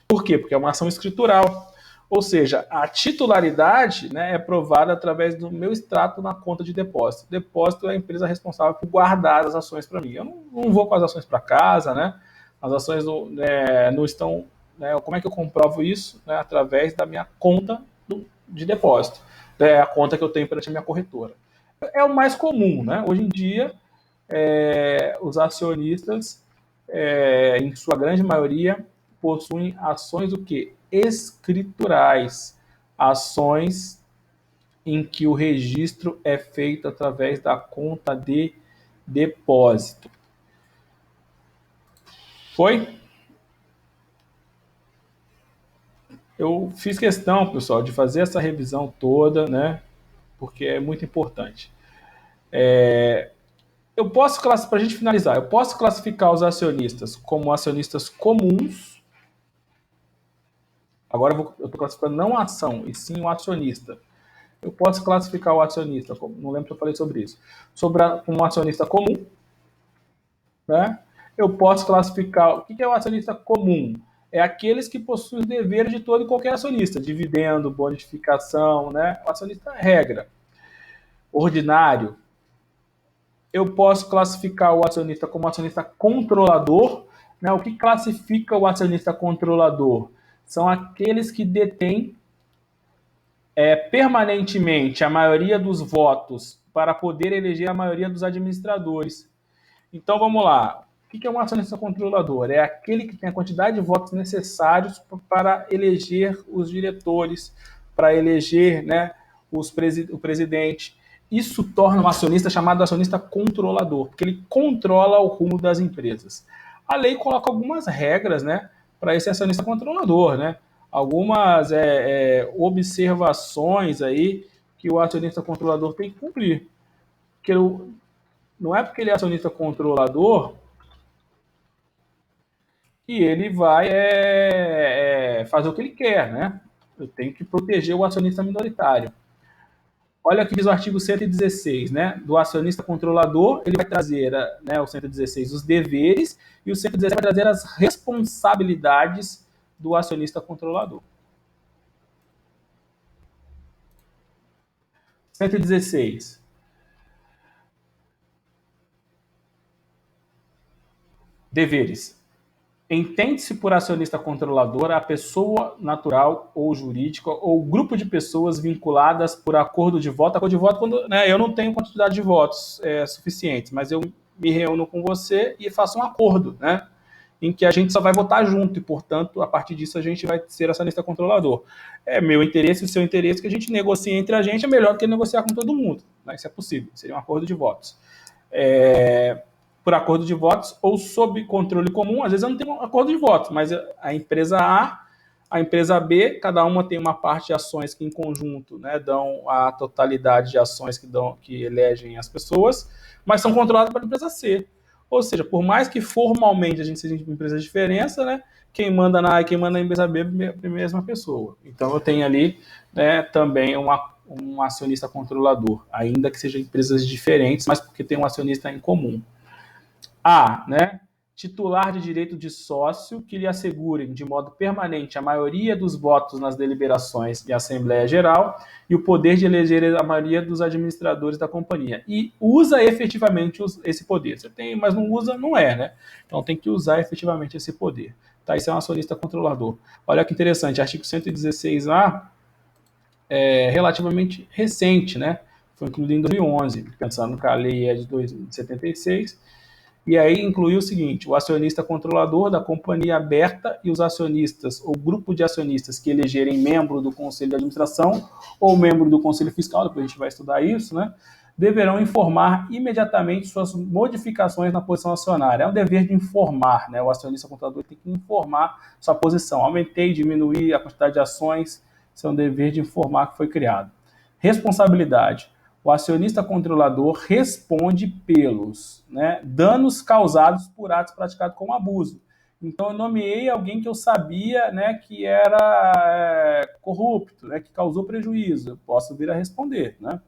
Por quê? Porque é uma ação escritural. Ou seja, a titularidade, né, é provada através do meu extrato na conta de depósito. Depósito é a empresa responsável por guardar as ações para mim. Eu não vou com as ações para casa, né? As ações não estão. Né, como é que eu comprovo isso? Né, através da minha conta de depósito. É a conta que eu tenho perante a minha corretora. É o mais comum, né? Hoje em dia, os acionistas, em sua grande maioria, possuem ações o quê? Escriturais, ações em que o registro é feito através da conta de depósito. Foi? Eu fiz questão, pessoal, de fazer essa revisão toda, né? Porque é muito importante. Eu posso classificar, para a gente finalizar, eu posso classificar os acionistas como acionistas comuns. Agora eu estou classificando não a ação, e sim o acionista. Eu posso classificar o acionista, não lembro se eu falei sobre isso, como um acionista comum, né? Eu posso classificar, o que é o acionista comum? É aqueles que possuem os deveres de todo e qualquer acionista, dividendo, bonificação, né? O acionista regra. Ordinário, eu posso classificar o acionista como acionista controlador, né? O que classifica o acionista controlador? São aqueles que detêm permanentemente a maioria dos votos para poder eleger a maioria dos administradores. Então vamos lá. O que é um acionista controlador? É aquele que tem a quantidade de votos necessários para eleger os diretores, para eleger, né, o presidente. Isso torna um acionista chamado acionista controlador, porque ele controla o rumo das empresas. A lei coloca algumas regras, né, para esse acionista controlador, né? Algumas observações aí que o acionista controlador tem que cumprir. Porque não é porque ele é acionista controlador que ele vai fazer o que ele quer, né? Eu tenho que proteger o acionista minoritário. Olha o que diz o artigo 116, né? Do acionista controlador, ele vai trazer, né, o 116, os deveres, e o 117 vai trazer as responsabilidades do acionista controlador. 116. Deveres. Entende-se por acionista controlador a pessoa natural ou jurídica ou grupo de pessoas vinculadas por acordo de voto. Acordo de voto quando, né, eu não tenho quantidade de votos suficientes, mas eu me reúno com você e faço um acordo, né, em que a gente só vai votar junto e, portanto, a partir disso a gente vai ser acionista controlador. É meu interesse e o seu interesse que a gente negocie entre a gente é melhor do que negociar com todo mundo, né, isso é possível, seria um acordo de votos. Por acordo de votos ou sob controle comum. Às vezes eu não tenho um acordo de votos, mas a empresa a empresa B, cada uma tem uma parte de ações que em conjunto, né, dão a totalidade de ações que elegem as pessoas, mas são controladas pela empresa C. Ou seja, por mais que formalmente a gente seja uma empresa de diferença, né, quem manda na A e quem manda na empresa B é a mesma pessoa. Então eu tenho ali, né, também um acionista controlador, ainda que sejam empresas diferentes, mas porque tem um acionista em comum. A, né, titular de direito de sócio que lhe assegurem de modo permanente a maioria dos votos nas deliberações e Assembleia Geral e o poder de eleger a maioria dos administradores da companhia. E usa efetivamente esse poder. Você tem, mas não usa, não é, né? Então tem que usar efetivamente esse poder. Tá, isso é um acionista controlador. Olha que interessante, artigo 116A é relativamente recente, né? Foi incluído em 2011, pensando que a lei é de 76. E aí incluiu o seguinte: o acionista controlador da companhia aberta e os acionistas ou grupo de acionistas que elegerem membro do conselho de administração ou membro do conselho fiscal, depois a gente vai estudar isso, né? Deverão informar imediatamente suas modificações na posição acionária. É um dever de informar, né? O acionista controlador tem que informar sua posição. Aumentei, diminuí a quantidade de ações, isso é um dever de informar que foi criado. Responsabilidade. O acionista controlador responde pelos, né, danos causados por atos praticados com abuso. Então, eu nomeei alguém que eu sabia, né, que era corrupto, né, que causou prejuízo. Eu posso vir a responder. Né?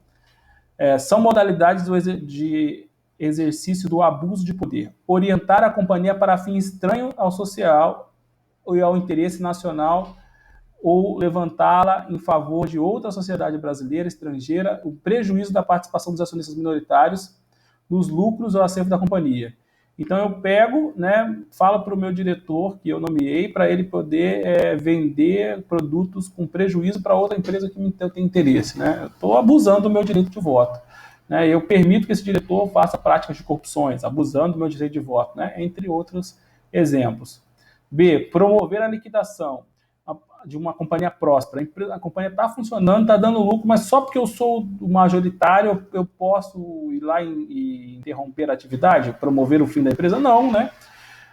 São modalidades de exercício do abuso de poder. Orientar a companhia para fim estranho ao social ou ao interesse nacional ou levantá-la em favor de outra sociedade brasileira, estrangeira, o prejuízo da participação dos acionistas minoritários nos lucros ou acervo da companhia. Então eu pego, né, falo para o meu diretor que eu nomeei para ele poder vender produtos com prejuízo para outra empresa que tem interesse. Né? Eu estou abusando do meu direito de voto. Né? Eu permito que esse diretor faça práticas de corrupções, abusando do meu direito de voto, né? Entre outros exemplos. B. Promover a liquidação de uma companhia próspera. A companhia está funcionando, está dando lucro, mas só porque eu sou o majoritário eu posso ir lá e interromper a atividade, promover o fim da empresa? Não, né?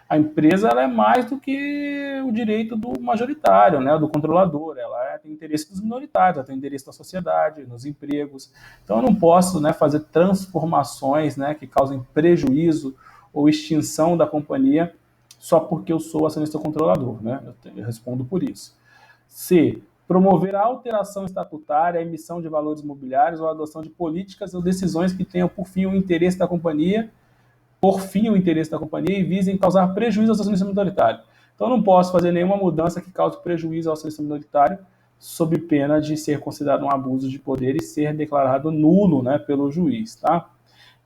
A empresa ela é mais do que o direito do majoritário, né, do controlador. Ela tem interesse dos minoritários, ela tem interesse da sociedade, nos empregos. Então eu não posso, né, fazer transformações, né, que causem prejuízo ou extinção da companhia só porque eu sou acionista controlador. Né? Eu respondo por isso. C. Promover a alteração estatutária, a emissão de valores imobiliários ou a adoção de políticas ou decisões que tenham por fim o interesse da companhia e visem causar prejuízo ao acionista minoritário. Então, eu não posso fazer nenhuma mudança que cause prejuízo ao acionista minoritário, sob pena de ser considerado um abuso de poder e ser declarado nulo, né, pelo juiz. Tá?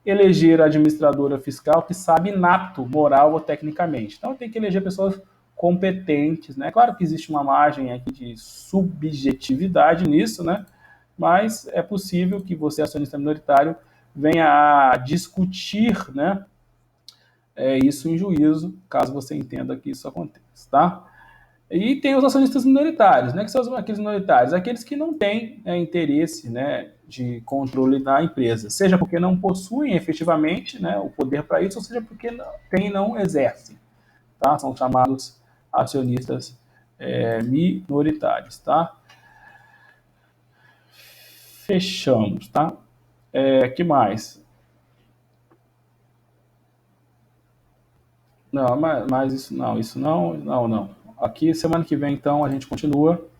Eleger a administradora fiscal que sabe inapto, moral ou tecnicamente. Então, tem que eleger pessoas competentes, né? Claro que existe uma margem aqui de subjetividade nisso, né? Mas é possível que você, acionista minoritário, venha a discutir, né, isso em juízo, caso você entenda que isso aconteça, tá? E tem os acionistas minoritários, né, que são aqueles minoritários, aqueles que não têm interesse, né, de controle da empresa, seja porque não possuem efetivamente, né, o poder para isso, ou seja porque não exercem, tá? São chamados acionistas minoritários, tá? Fechamos, tá? Que mais? Não, mas isso não. Aqui, semana que vem, então, a gente continua